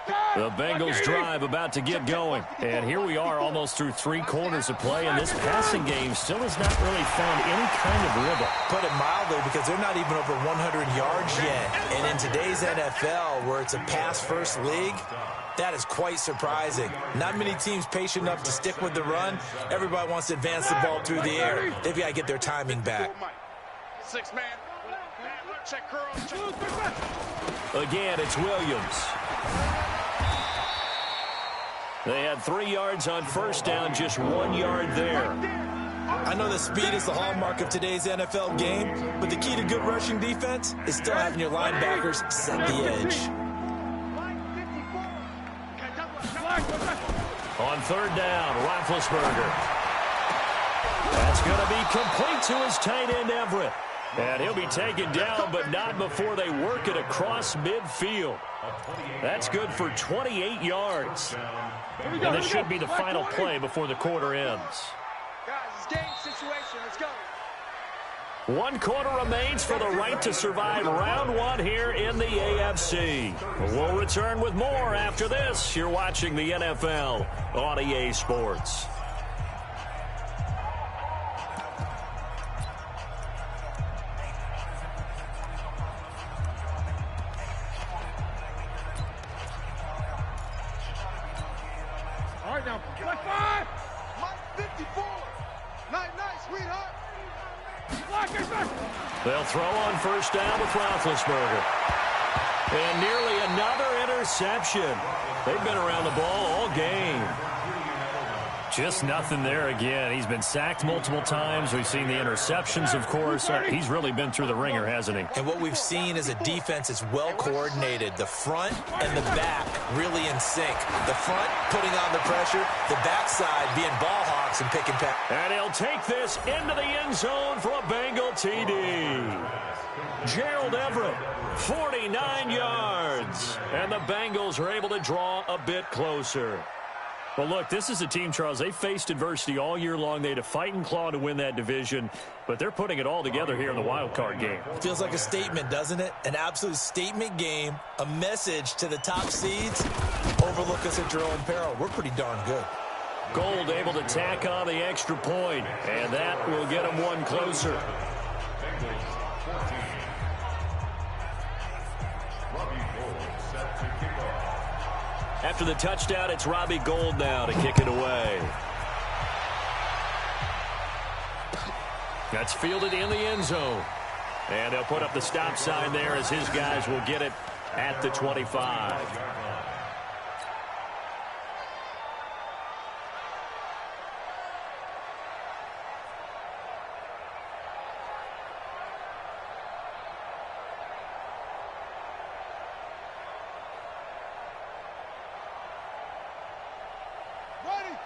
line. The Bengals drive about to get going. And here we are almost through 3 quarters of play, and this passing game still has not really found any kind of rhythm. Put it mildly, because they're not even over 100 yards yet. And in today's NFL, where it's a pass-first league, that is quite surprising. Not many teams patient enough to stick with the run. Everybody wants to advance the ball through the air. They've got to get their timing back. 6 man. Check curl. Again, it's Williams. They had 3 yards on 1st down, just 1 yard there. I know that speed is the hallmark of today's NFL game, but the key to good rushing defense is still having your linebackers set the edge. On 3rd down, Roethlisberger. That's going to be complete to his tight end, Everett. And he'll be taken down, but not before they work it across midfield. That's good for 28 yards. And this should be the final play before the quarter ends. Guys, it's game situation. Let's go. 1 quarter remains for the right to survive round 1 here in the AFC. We'll return with more after this. You're watching the NFL on EA Sports. All right, now, Black 5. Mike 54. Night, sweetheart. They'll throw on first down with Roethlisberger. And nearly another interception. They've been around the ball all game. Just nothing there again. He's been sacked multiple times. We've seen the interceptions, of course. He's really been through the ringer, hasn't he? And what we've seen is a defense that's well coordinated. The front and the back really in sync. The front putting on the pressure, the backside being ball hawks and pick and pack. And he'll take this into the end zone for a Bengal TD. Gerald Everett, 49 yards. And the Bengals are able to draw a bit closer. Well, look, this is a team, Charles. They faced adversity all year long. They had to fight and claw to win that division, but they're putting it all together here in the wild card game. Feels like a statement, doesn't it? An absolute statement game, a message to the top seeds. Overlook us at your own peril. We're pretty darn good. Gold able to tack on the extra point, and that will get them one closer. After the touchdown, it's Robbie Gould now to kick it away. That's fielded in the end zone. And they'll put up the stop sign there as his guys will get it at the 25.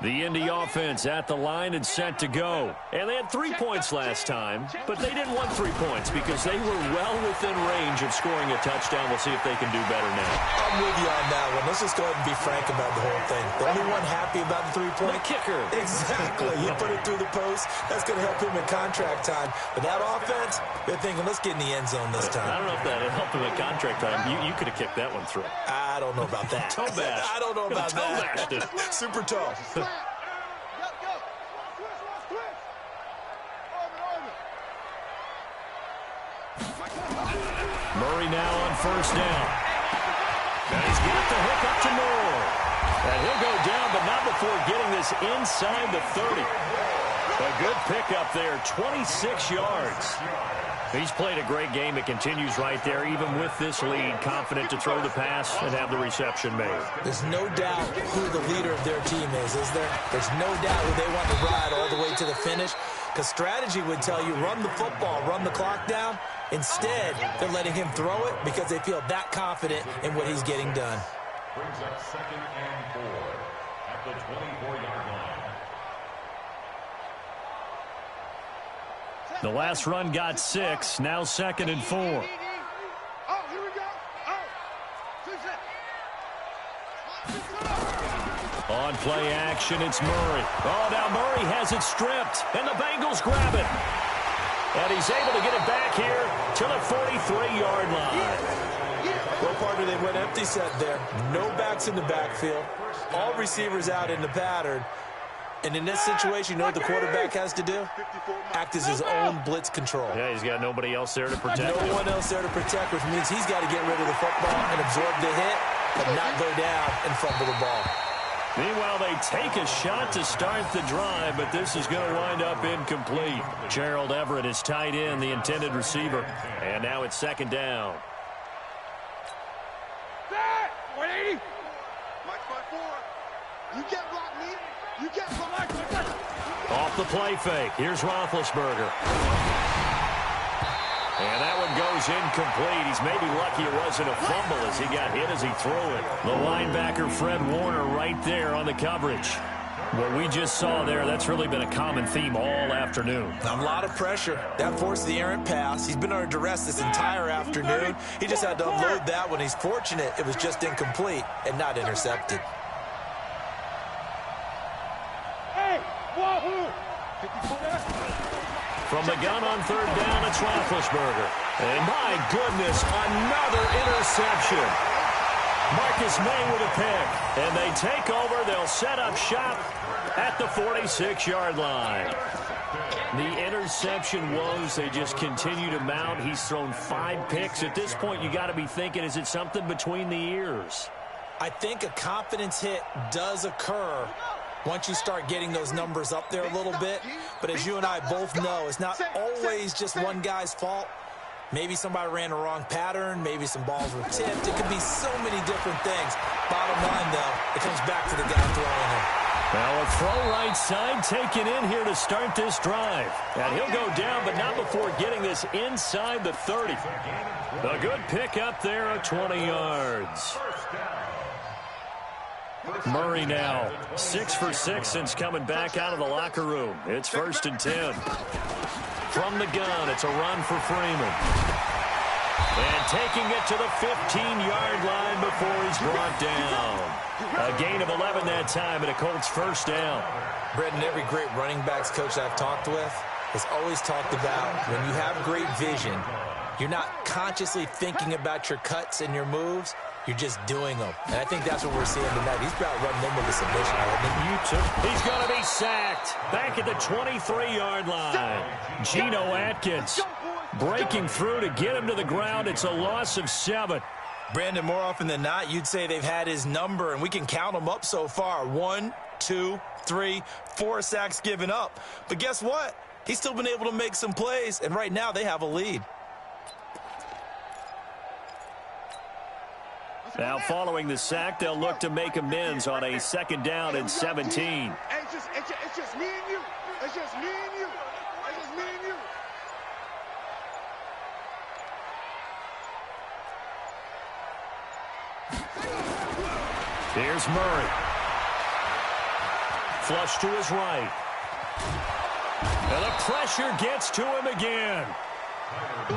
The Indy offense at the line and set to go. And they had 3 points last time, but they didn't want 3 points because they were well within range of scoring a touchdown. We'll see if they can do better now. I'm with you on that one. Let's just go ahead and be frank about the whole thing. The only one happy about the 3-point? The kicker. Exactly. You put it through the post. That's going to help him in contract time. But that offense, they're thinking, let's get in the end zone this time. I don't know if that helped him in contract time. You could have kicked that one through. I don't know about that. Toe bash. I don't know about toe that. Bashed it. Super toe. Murray now on first down. And he's got the hook up to Moore. And he'll go down, but not before getting this inside the 30. A good pickup there, 26 yards. He's played a great game. It continues right there, even with this lead, confident to throw the pass and have the reception made. There's no doubt who the leader of their team is there? There's no doubt who they want to ride all the way to the finish. Because strategy would tell you, run the football, run the clock down. Instead, they're letting him throw it because they feel that confident in what he's getting done. Brings up 2nd and 4 at the 24-yard line. The last run got 6, now 2nd and 4. Oh, here we go. Oh. On play action, it's Murray. Oh, now Murray has it stripped, and the Bengals grab it. And he's able to get it back here to the 43-yard line. Well, partner, they went empty set there. No backs in the backfield. All receivers out in the pattern. And in this situation, you know what the quarterback has to do? Act as his own blitz control. Yeah, he's got nobody else there to protect him. No one else there to protect, which means he's got to get rid of the football and absorb the hit, but not go down and fumble the ball. Meanwhile, they take a shot to start the drive, but this is going to wind up incomplete. Gerald Everett is tight end, the intended receiver. And now it's 2nd down. 180. Mike 5-4. You can't block me. You can't block me. Off the play fake. Here's Roethlisberger. And that one goes incomplete. He's maybe lucky it wasn't a fumble as he got hit as he threw it. The linebacker, Fred Warner, right there on the coverage. What we just saw there, that's really been a common theme all afternoon. A lot of pressure. That forced the errant pass. He's been under duress this entire afternoon. He just had to unload that one. He's fortunate it was just incomplete and not intercepted. Hey, wahoo! From the gun on 3rd down, it's Roethlisberger. And my goodness, another interception. Marcus May with a pick. And they take over. They'll set up shop at the 46-yard line. The interception was they just continue to mount. He's thrown 5 picks. At this point, you got to be thinking, is it something between the ears? I think a confidence hit does occur once you start getting those numbers up there a little bit. But as you and I both know, it's not always just one guy's fault. Maybe somebody ran the wrong pattern. Maybe some balls were tipped. It could be so many different things. Bottom line, though, it comes back to the guy throwing it. Now a throw right side taken in here to start this drive. And he'll go down, but not before getting this inside the 30. A good pick up there at 20 yards. Murray now 6 for 6 since coming back out of the locker room. It's 1st and 10. From the gun, it's a run for Freeman. And taking it to the 15-yard line before he's brought down. A gain of 11 that time, and a Colts first down. Brendan, every great running backs coach I've talked with has always talked about when you have great vision, you're not consciously thinking about your cuts and your moves. You're just doing them. And I think that's what we're seeing tonight. He's about running into the submission. He's going to be sacked. Back at the 23-yard line. Geno Atkins breaking through to get him to the ground. It's a loss of 7. Brandon, more often than not, you'd say they've had his number, and we can count them up so far. 1, 2, 3, 4 sacks given up. But guess what? He's still been able to make some plays, and right now they have a lead. Now following the sack, they'll look to make amends on a 2nd down and 17. It's just me and you. It's just me and you. It's just me and you. Here's Murray. Flush to his right. And the pressure gets to him again.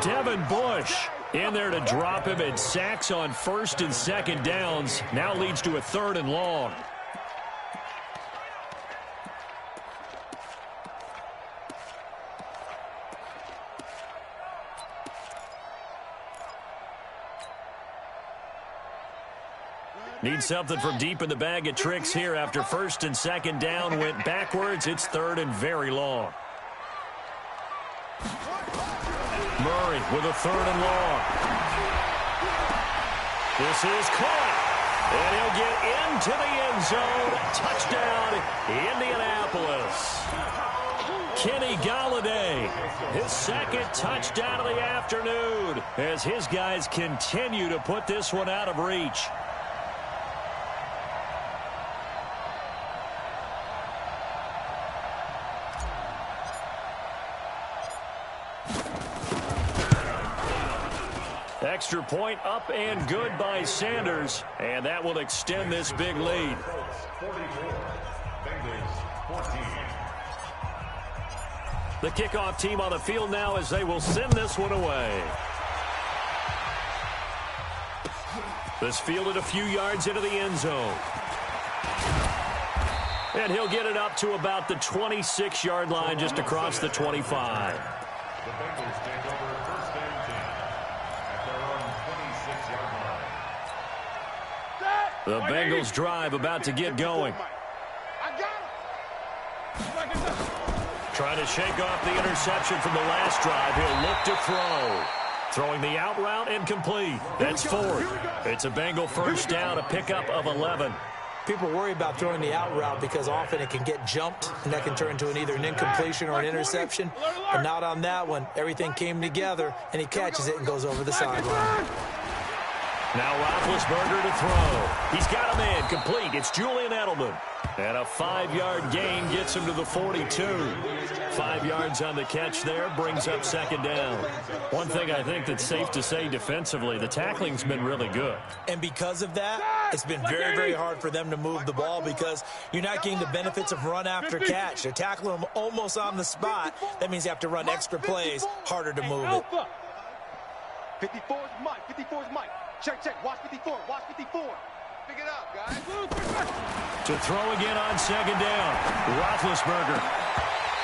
Devin Bush in there to drop him, and sacks on 1st and 2nd downs. Now leads to a 3rd and long. Need something from deep in the bag of tricks here after 1st and 2nd down went backwards. It's 3rd and very long. Murray with a 3rd and long. This is caught. And he'll get into the end zone. Touchdown, Indianapolis. Kenny Golladay, his 2nd touchdown of the afternoon as his guys continue to put this one out of reach. Extra point up and good by Sanders, and that will extend this big lead. 44, Bengals 14. The kickoff team on the field now as they will send this one away. This fielded a few yards into the end zone. And he'll get it up to about the 26-yard line, just across the 25. The Bengals take over 1st and 10 at their own 26-yard line. The Bengals drive about to get going. Trying to shake off the interception from the last drive. He'll look to throw. Throwing the out route incomplete. That's 4th. It's a Bengal first down, a pickup of 11. People worry about throwing the out route because often it can get jumped, and that can turn into either an incompletion or an interception. But not on that one. Everything came together, and he catches it and goes over the sideline. Now Roethlisberger to throw. He's got him in. Complete. It's Julian Edelman. And a 5-yard gain gets him to the 42. 5 yards on the catch there brings up 2nd down. One thing I think that's safe to say defensively, the tackling's been really good. And because of that, it's been very, very hard for them to move the ball because you're not getting the benefits of run after catch. They're tackling them almost on the spot. That means you have to run extra plays, harder to move it. 54 is Mike. 54 is Mike. Check, check. Watch 54. Watch 54. Pick it up, guys. To throw again on 2nd down. Roethlisberger.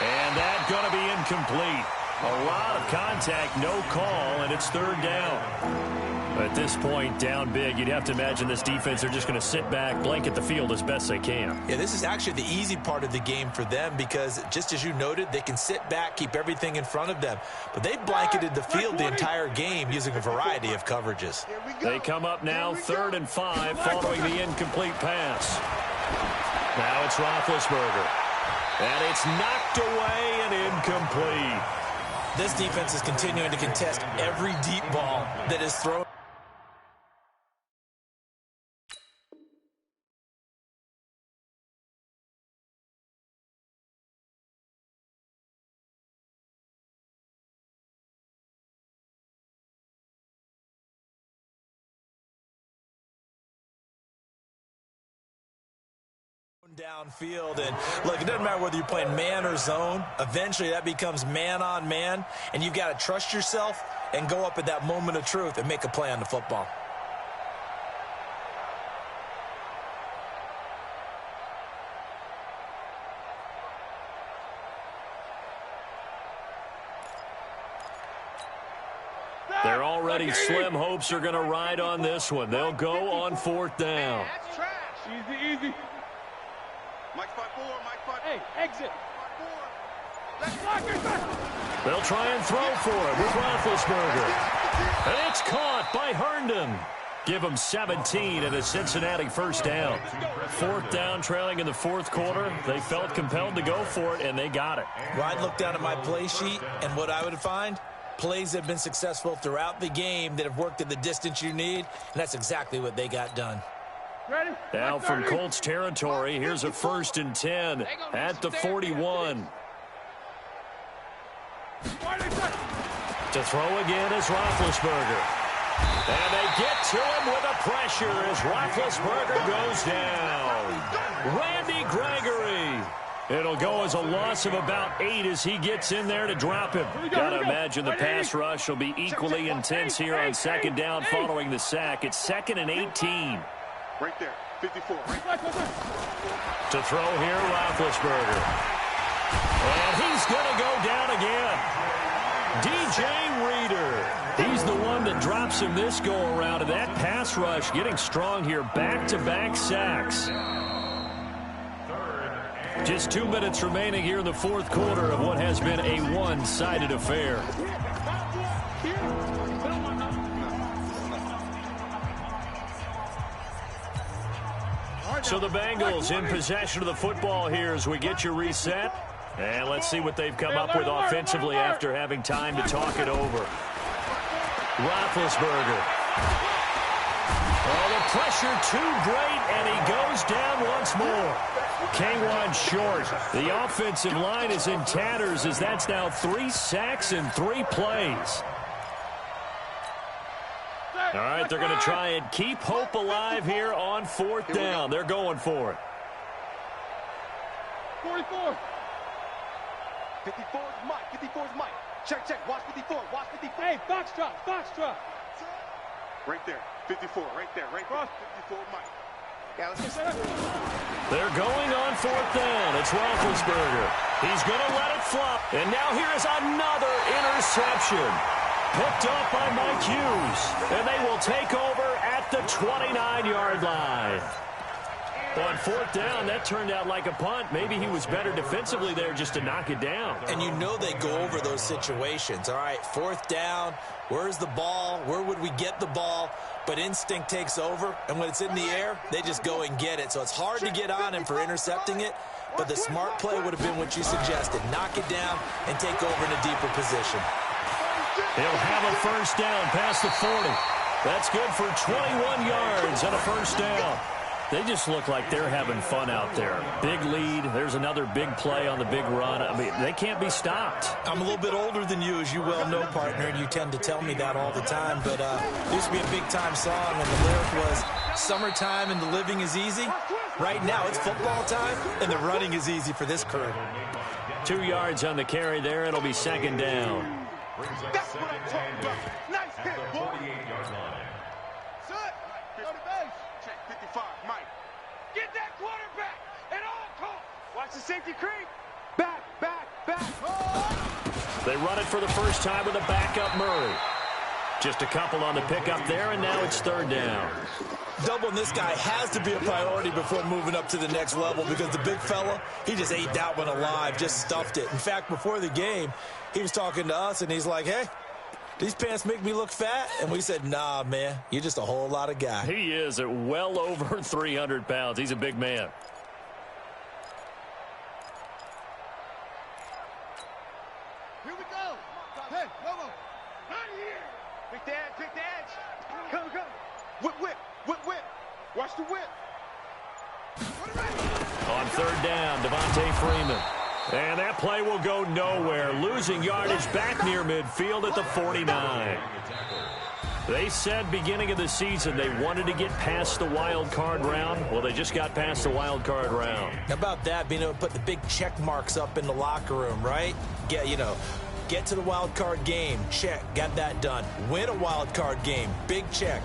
And that's going to be incomplete. A lot of contact, no call, and it's 3rd down. At this point, down big, you'd have to imagine this defense are just going to sit back, blanket the field as best they can. Yeah, this is actually the easy part of the game for them because, just as you noted, they can sit back, keep everything in front of them. But they blanketed the field the entire game using a variety of coverages. They come up now 3rd and 5 following the incomplete pass. Now it's Roethlisberger. And it's knocked away and incomplete. This defense is continuing to contest every deep ball that is thrown. Downfield, and look, it doesn't matter whether you're playing man or zone. Eventually that becomes man on man, and you've got to trust yourself and go up at that moment of truth and make a play on the football. They're already slim hopes are going to ride on this one. They'll go on 4th down. That's trash. Easy. Mike 5-4, Mike 5. Hey, exit. 5-4. Let's block it. They'll try and throw for it with Roethlisberger. And it's caught by Herndon. Give them 17 and a Cincinnati 1st down. 4th down, trailing in the 4th quarter. They felt compelled to go for it, and they got it. Well, I'd look down at my play sheet, and what I would find, plays that have been successful throughout the game that have worked at the distance you need, and that's exactly what they got done. Ready? Now from Colts territory, here's a 1st and 10 at the 41. To throw again is Roethlisberger. And they get to him with a pressure as Roethlisberger goes down. Randy Gregory. It'll go as a loss of about 8 as he gets in there to drop him. Gotta imagine the pass rush will be equally intense here on 2nd down following the sack. It's 2nd and 18. Right there, 54. To throw here, Roethlisberger. And he's going to go down again. DJ Reader. He's the one that drops him this go-around. And that pass rush getting strong here. Back-to-back sacks. Just 2 minutes remaining here in the 4th quarter of what has been a one-sided affair. So the Bengals in possession of the football here as we get you reset. And let's see what they've come up with offensively after having time to talk it over. Roethlisberger. Oh, the pressure too great, and he goes down once more. K1 short. The offensive line is in tatters as that's now 3 sacks in 3 plays. All right, they're going to try and keep hope alive here on 4th down. They're going for it. 44. 54 is Mike. 54 is Mike. Check. Watch 54. Watch 54. Hey, Foxtrot. Right there. 54. Right there. 54 Mike. Yeah, let's get set up. They're going on 4th down. It's Roethlisberger. He's going to let it fly. And now here is another interception. Picked up by Mike Hughes. And they will take over at the 29-yard line. On 4th down, that turned out like a punt. Maybe he was better defensively there just to knock it down. And you know they go over those situations. All right, 4th down, where's the ball? Where would we get the ball? But instinct takes over, and when it's in the air, they just go and get it. So it's hard to get on him for intercepting it, but the smart play would have been what you suggested. Knock it down and take over in a deeper position. He'll have a 1st down past the 40. That's good for 21 yards and a 1st down. They just look like they're having fun out there. Big lead. There's another big play on the big run. I mean, they can't be stopped. I'm a little bit older than you, as you well know, partner, and you tend to tell me that all the time. But it used to be a big-time song, and the lyric was, summertime and the living is easy. Right now, it's football time, and the running is easy for this crew. 2 yards on the carry there. It'll be 2nd down. That's what I'm talking about. Nice hit, boy. 48-yard line. Set. Go to base. Check 55, Mike. Get that quarterback at all costs. Watch the safety creep. Back. Oh. They run it for the first time with a backup Murray. Just a couple on the pickup there, and now it's 3rd down. Doubling this guy has to be a priority before moving up to the next level because the big fella, he just ate that one alive, just stuffed it. In fact, before the game, he was talking to us, and he's like, hey, these pants make me look fat? And we said, nah, man, you're just a whole lot of guy. He is at well over 300 pounds. He's a big man. Here we go. Hey, Lobo. Not here. Pick the edge, pick the edge. Come, come. Whip, whip, whip, whip. Watch the whip. On third down, Devontae Freeman. And that play will go nowhere. Losing yardage back near midfield at the 49. They said beginning of the season they wanted to get past the wild card round. Well, they just got past the wild card round. How about that, being able to put the big check marks up in the locker room, right? Get to the wild card game, check, got that done. Win a wild card game, big check.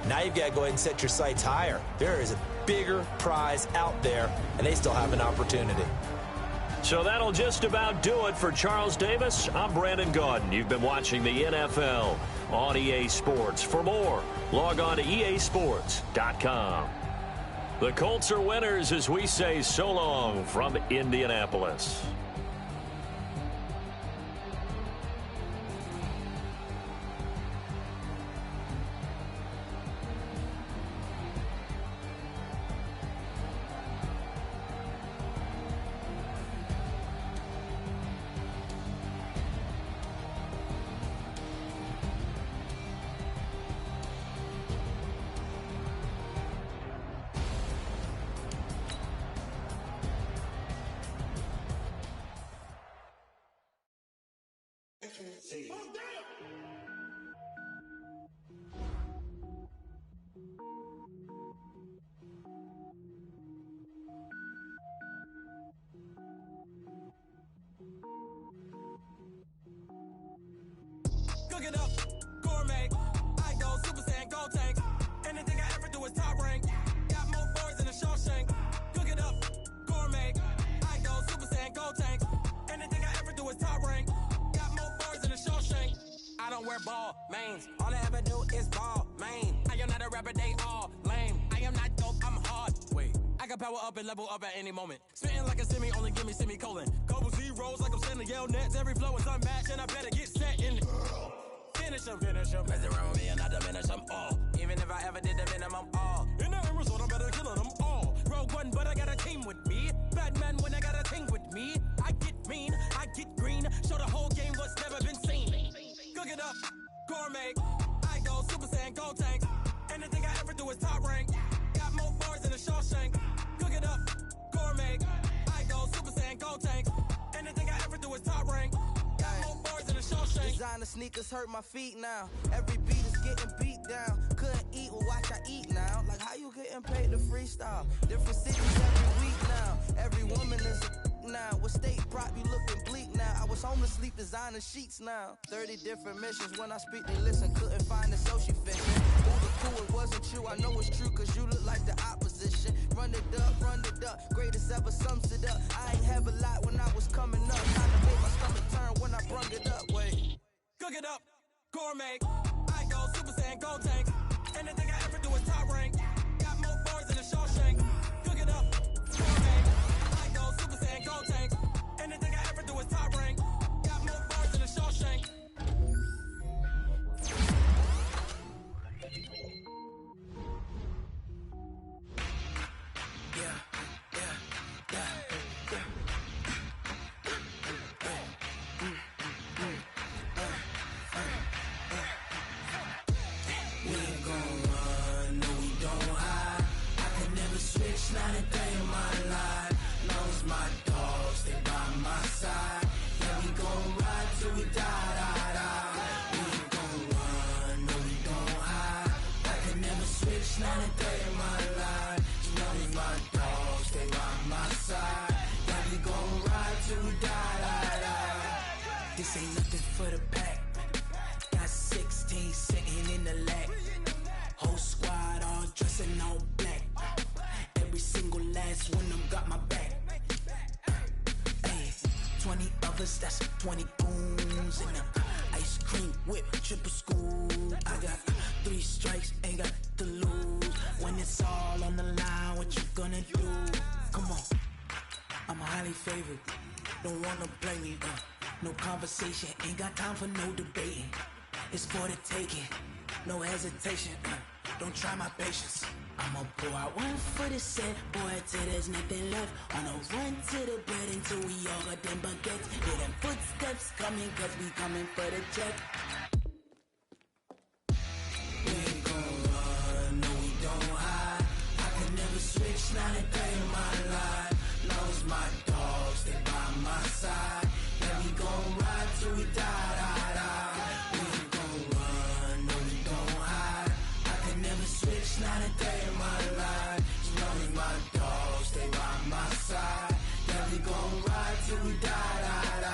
Now you've got to go ahead and set your sights higher. There is a bigger prize out there, and they still have an opportunity. So that'll just about do it for Charles Davis. I'm Brandon Gaudin. You've been watching the NFL on EA Sports. For more, log on to easports.com. The Colts are winners as we say so long from Indianapolis. Cook it up, gourmet. I go Super Saiyan, gold tank. Anything I ever do is top rank. Got more boys than a Shawshank. Cook it up, gourmet. I go Super Saiyan, gold tank. Anything I ever do is top rank. Got more boys than a Shawshank. I don't wear ball mains. All I ever do is ball main. I am not a rapper, they all lame. I am not dope, I'm hard. Wait, I can power up and level up at any moment. Spitting like a semi, only give me semicolon. Couple zeros like I'm sending yell nets. Every flow is unmatched and I better get set in. Finish them. Mess around with me and I diminish them all. Even if I ever did the minimum all. In the end result, I'm better killing them all. Rogue One, but I got a team with me. Batman when I got a thing with me. I get mean, I get green. Show the whole game what's never been seen. Cook it up, gourmet. I go Super Saiyan, gold tank. Anything I ever do is top rank. Got more bars than a Shawshank. Cook it up, gourmet. I go Super Saiyan, gold tank. Anything I ever do is top rank. Designer sneakers hurt my feet now. Every beat is getting beat down. Couldn't eat, well watch I eat now. Like how you getting paid to freestyle? Different cities every week now. Every woman is a now. With state prop you looking bleak now. I was home to sleep designer sheets now. 30 different missions. When I speak they listen. Couldn't find it so she fishing. Who the cool it wasn't you. I know it's true cause you look like the opposition. Run it up. Greatest ever sums it up. I ain't have a lot when I was coming up. Trying to make my stomach turn when I brung it up. Wait. Cook it up, gourmet. I go Super Saiyan, gold tank. Anything I ever do is top rank. Got more bars than a Shawshank. Cook it up, gourmet. I go Super Saiyan, gold tank. Anything I ever do is top rank. Got more bars than a Shawshank. Not a day in my life. Knows my dogs, they by my side. Yeah, we gon' ride till we die. We ain't gon' run, no, we don't hide. I can never switch, not a day in my life. Knows my dogs, they by my side. Yeah, we gon' ride till we die. This ain't nothing for the pack. Got 16 sitting in the lag. Whole squad all dressing all black. Every single last one of them got my back. Hey, 20 others, that's 20 booms in them. Ice cream whip, triple scoop. I got 3 strikes, ain't got to lose. When it's all on the line, what you gonna do? Come on, I'm highly favored. Don't wanna play me, no conversation, ain't got time for no debating. It's for the taking, no hesitation. Don't try my patience. I'ma pour out one for the set, boy, till there's nothing left. On a run to the bed until we all got them baguettes. Hear them footsteps coming, cause we coming for the check. We ain't gon' run, no we don't hide. I can never switch, not a day in my life. Knows my dogs, they by my side. Yeah, we gon' ride till we die, die, die. We ain't gon' run, no we don't hide. I can never switch, not a day in my life. As long as my dogs, they by my side. Yeah, we gon' ride till we die, die, die.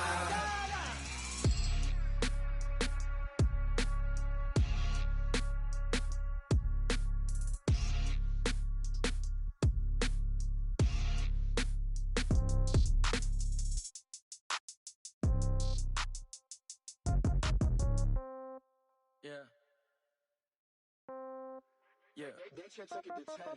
Yeah. Yeah.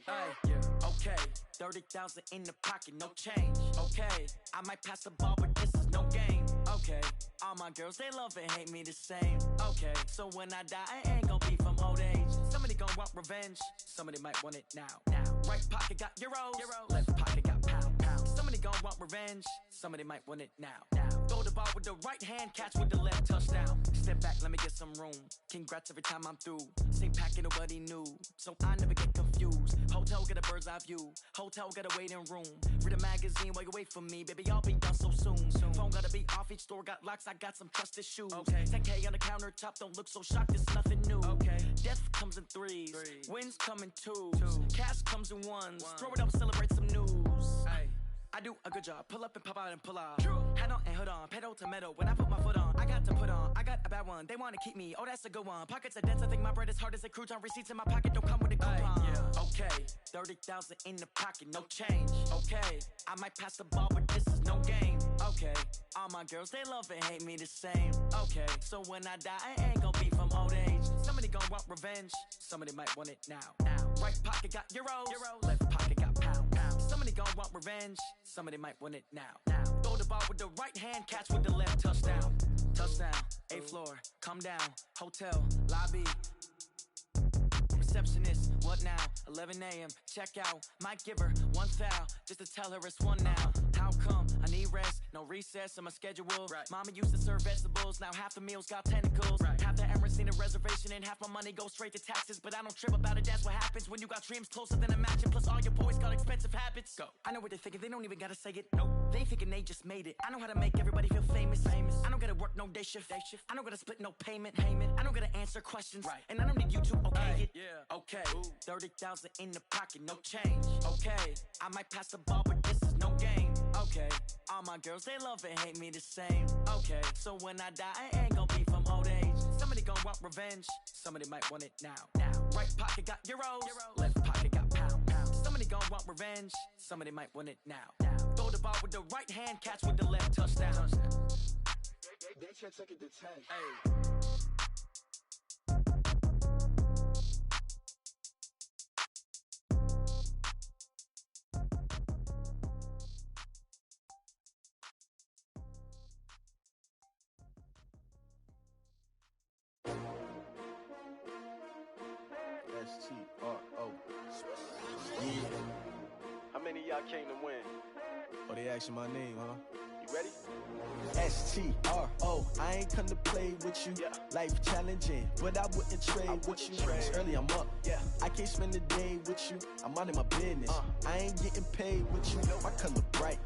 Hey, yeah. Okay. 30,000 in the pocket, no change. Okay. I might pass the ball, but this is no game. Okay. All my girls, they love and hate me the same. Okay. So when I die, I ain't gon' be from old age. Somebody gon' want revenge. Somebody might want it now. Right pocket got euros. Left pocket got pound. Somebody gon' want revenge. Somebody might want it now. Throw the ball with the right hand, catch with the left, touchdown. Step back, let me get some room. Congrats every time I'm through. Same packet, nobody knew, so I never get confused. Hotel get a bird's eye view. Hotel got a waiting room. Read a magazine while you wait for me, baby. I'll be done so soon. Phone gotta be off. Each store got locks. I got some trusted shoes. 10K on the countertop. Don't look so shocked. It's nothing new. Death comes in threes. Wins come in twos. Cash comes in ones. Throw it up, celebrate some news. I do a good job. Pull up and pop out and pull out. Head on and hood on. Pedal to metal. When I put my foot on, I got to put on. I got a bad one. They want to keep me. Oh, that's a good one. Pockets are dense. I think my bread is hard as a crouton. Receipts in my pocket don't come with a coupon. Okay. 30,000 in the pocket. No change. Okay. I might pass the ball, but this is no game. Okay. All my girls, they love and hate me the same. Okay. So when I die, I ain't gon' be from old age. Somebody gon' want revenge. Somebody might want it now. Right pocket got euros. Left pocket got pound. Somebody gon' want revenge. Somebody might want it now. Throw the ball with the right hand, catch with the left, touchdown. Touchdown, 8th floor, come down. Hotel, lobby. Receptionist, what now? 11 a.m., check out. Might give her one foul, just to tell her it's one now. How come? I need rest, no recess on my schedule. Mama used to serve vegetables, now half the meals got tentacles. Half the errands need a reservation and half my money goes straight to taxes. But I don't trip about it, that's what happens when you got dreams closer than a mansion. Plus all your boys got expensive habits. Go. I know what they're thinking, they don't even gotta say it. Nope. They ain't thinking they just made it. I know how to make everybody feel famous. I don't gotta work no day shift. I don't gotta split no payment. I don't gotta answer questions. And I don't need you to okay it. Okay, 30,000 in the pocket, no change. Okay, I might pass the ball, but this is no game. Okay, all my girls, they love and hate me the same. Okay, so when I die, I ain't gon' be from old age. Somebody gon' want revenge. Somebody might want it now. Right pocket got euros. Left pocket got pound. Somebody gon' want revenge. Somebody might want it now. Throw the ball with the right hand, catch with the left, touchdown. They can't take it to 10. Kshoe1389's. Yeah. How many of y'all came to win? Oh, they asking my name, huh? You ready? STRO, I ain't come to play with you. Life challenging, but I wouldn't trade with you. It's early, I'm up. I can't spend the day with you. I'm minding my business. I ain't getting paid with you. My color bright.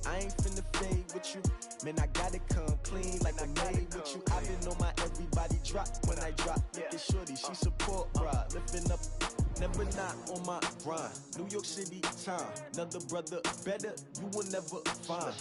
I ain't finna fade with you. Man, I gotta come clean like I made with you. I been on my everybody drop when I drop. Look at shorty, she support bra. Lifting up, never not on my grind. New York City time. Another brother better, you will never find.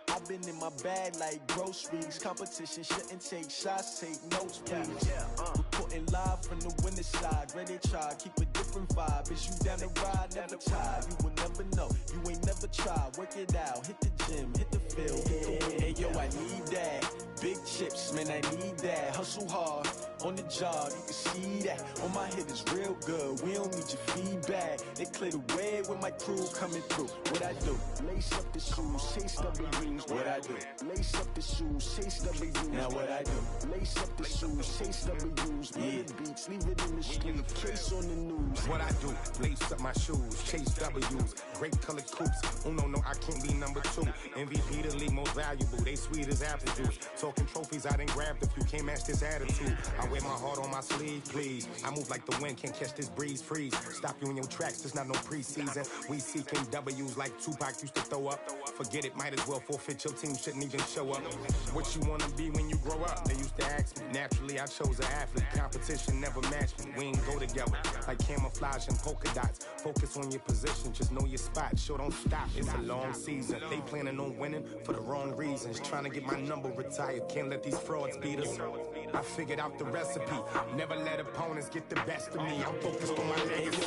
I've been in my bag like groceries. Competition shouldn't take shots, take notes, please. Reporting live from the winning side. Ready to try, keep a different vibe. Is you down the ride, never tired. You will never know, you ain't never tried. Work it out, hit the gym, hit the field, hit the win. Hey yo, I need that. big chips, man, I need that. Hustle hard, on the job, you can see that. On my hit is real good, we don't need your feedback. They clear the way with my crew coming through. What I do? Lace up the shoes, chase W's. What I do? Lace up the shoes, chase W's. Now what I do? Lace up the shoes, chase W's. Yeah, beats, leave it in the street, case on the news. What I do? Lace up my shoes, chase W's. Great colored coops. Oh no, I can't be number 2. MVP the league most valuable. They sweet as apple juice. Talking trophies, I done grabbed a few. Can't match this attitude. I wear my heart on my sleeve, please. I move like the wind, can't catch this breeze. Freeze. Stop you in your tracks. There's not no preseason. We seeking W's like Tupac used to throw up. Forget it, might as well forfeit. Your team shouldn't even show up. What you wanna be when you grow up? They used to ask me. Naturally, I chose an athlete. Competition never matched me. We ain't go together like camouflage and polka dots. Focus on your position, just know your spot. Sure, don't stop. It's a long season. They planning on winning for the wrong reasons. Trying to get my number retired. Can't let these frauds beat us. I figured out the recipe. Never let opponents get the best of me. I'm focused on my legacy.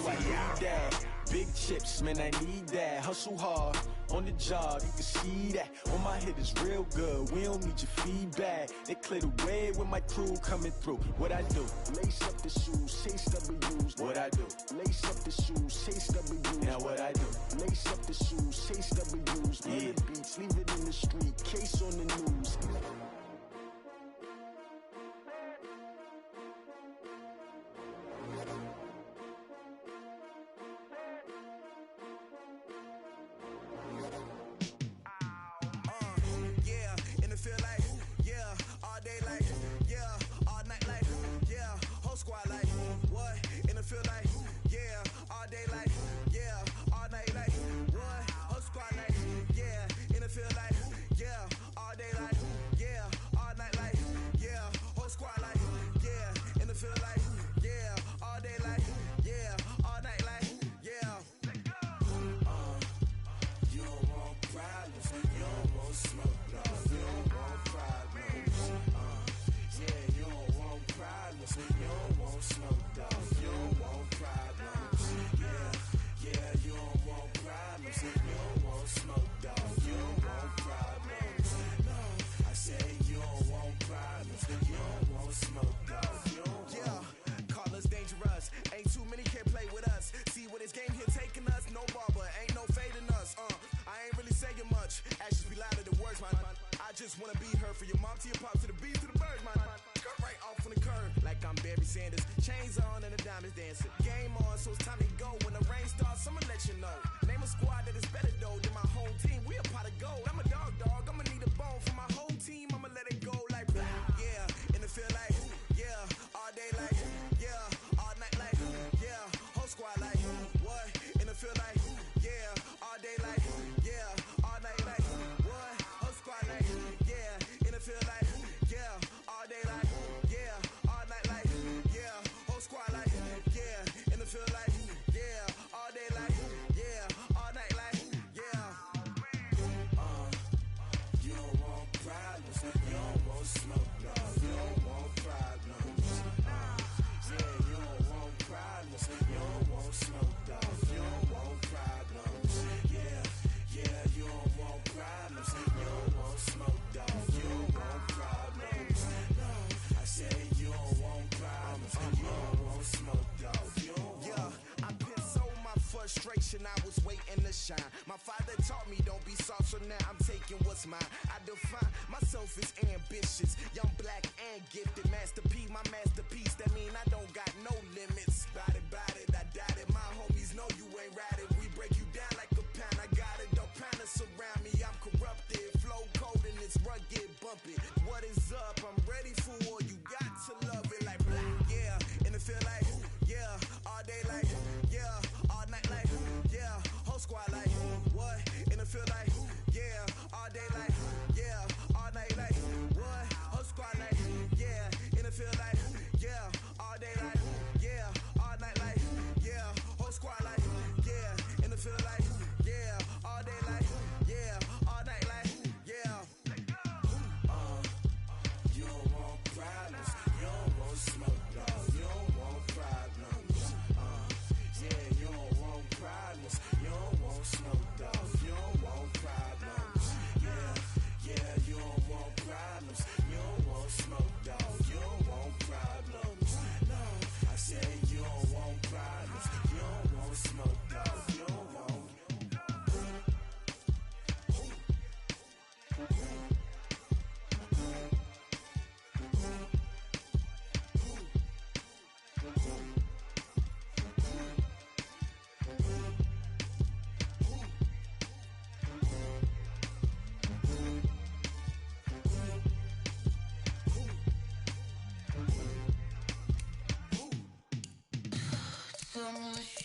Big chips, man, I need that. Hustle hard, on the job, you can see that. On my hit is real good, we don't need your feedback. They clear the way with my crew coming through. What I do? Lace up the shoes, chase W's. What I do? Lace up the shoes, chase W's. Now what I do? Lace up the shoes, chase W's. Yeah, beats, leave it in the street, case on the news. I was waiting to shine. My father taught me don't be soft, so now I'm taking what's mine. I define myself as ambitious, young, black, and gifted. Master P, my masterpiece. That mean I don't got no limits. Bout it, I doubt it. My homies know you ain't ratted. We break you down like a pound. I got it, don't pound us around me. I'm corrupted, flow cold and it's rugged, bump it. What is up? I'm ready for war. You got to love it like black, yeah. And it feel like, yeah, all day like, yeah, all night like, yeah, whole squad like, what? And it feel like, yeah, all day like, yeah, all night like, what? Whole squad like, yeah, and it feel like,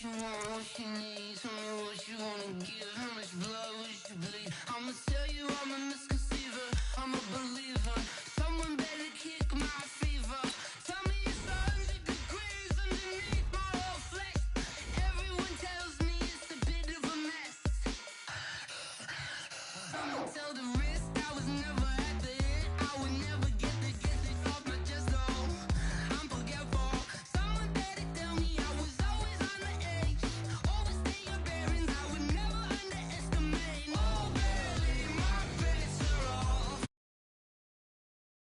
you want, what you need. Tell me what you wanna give.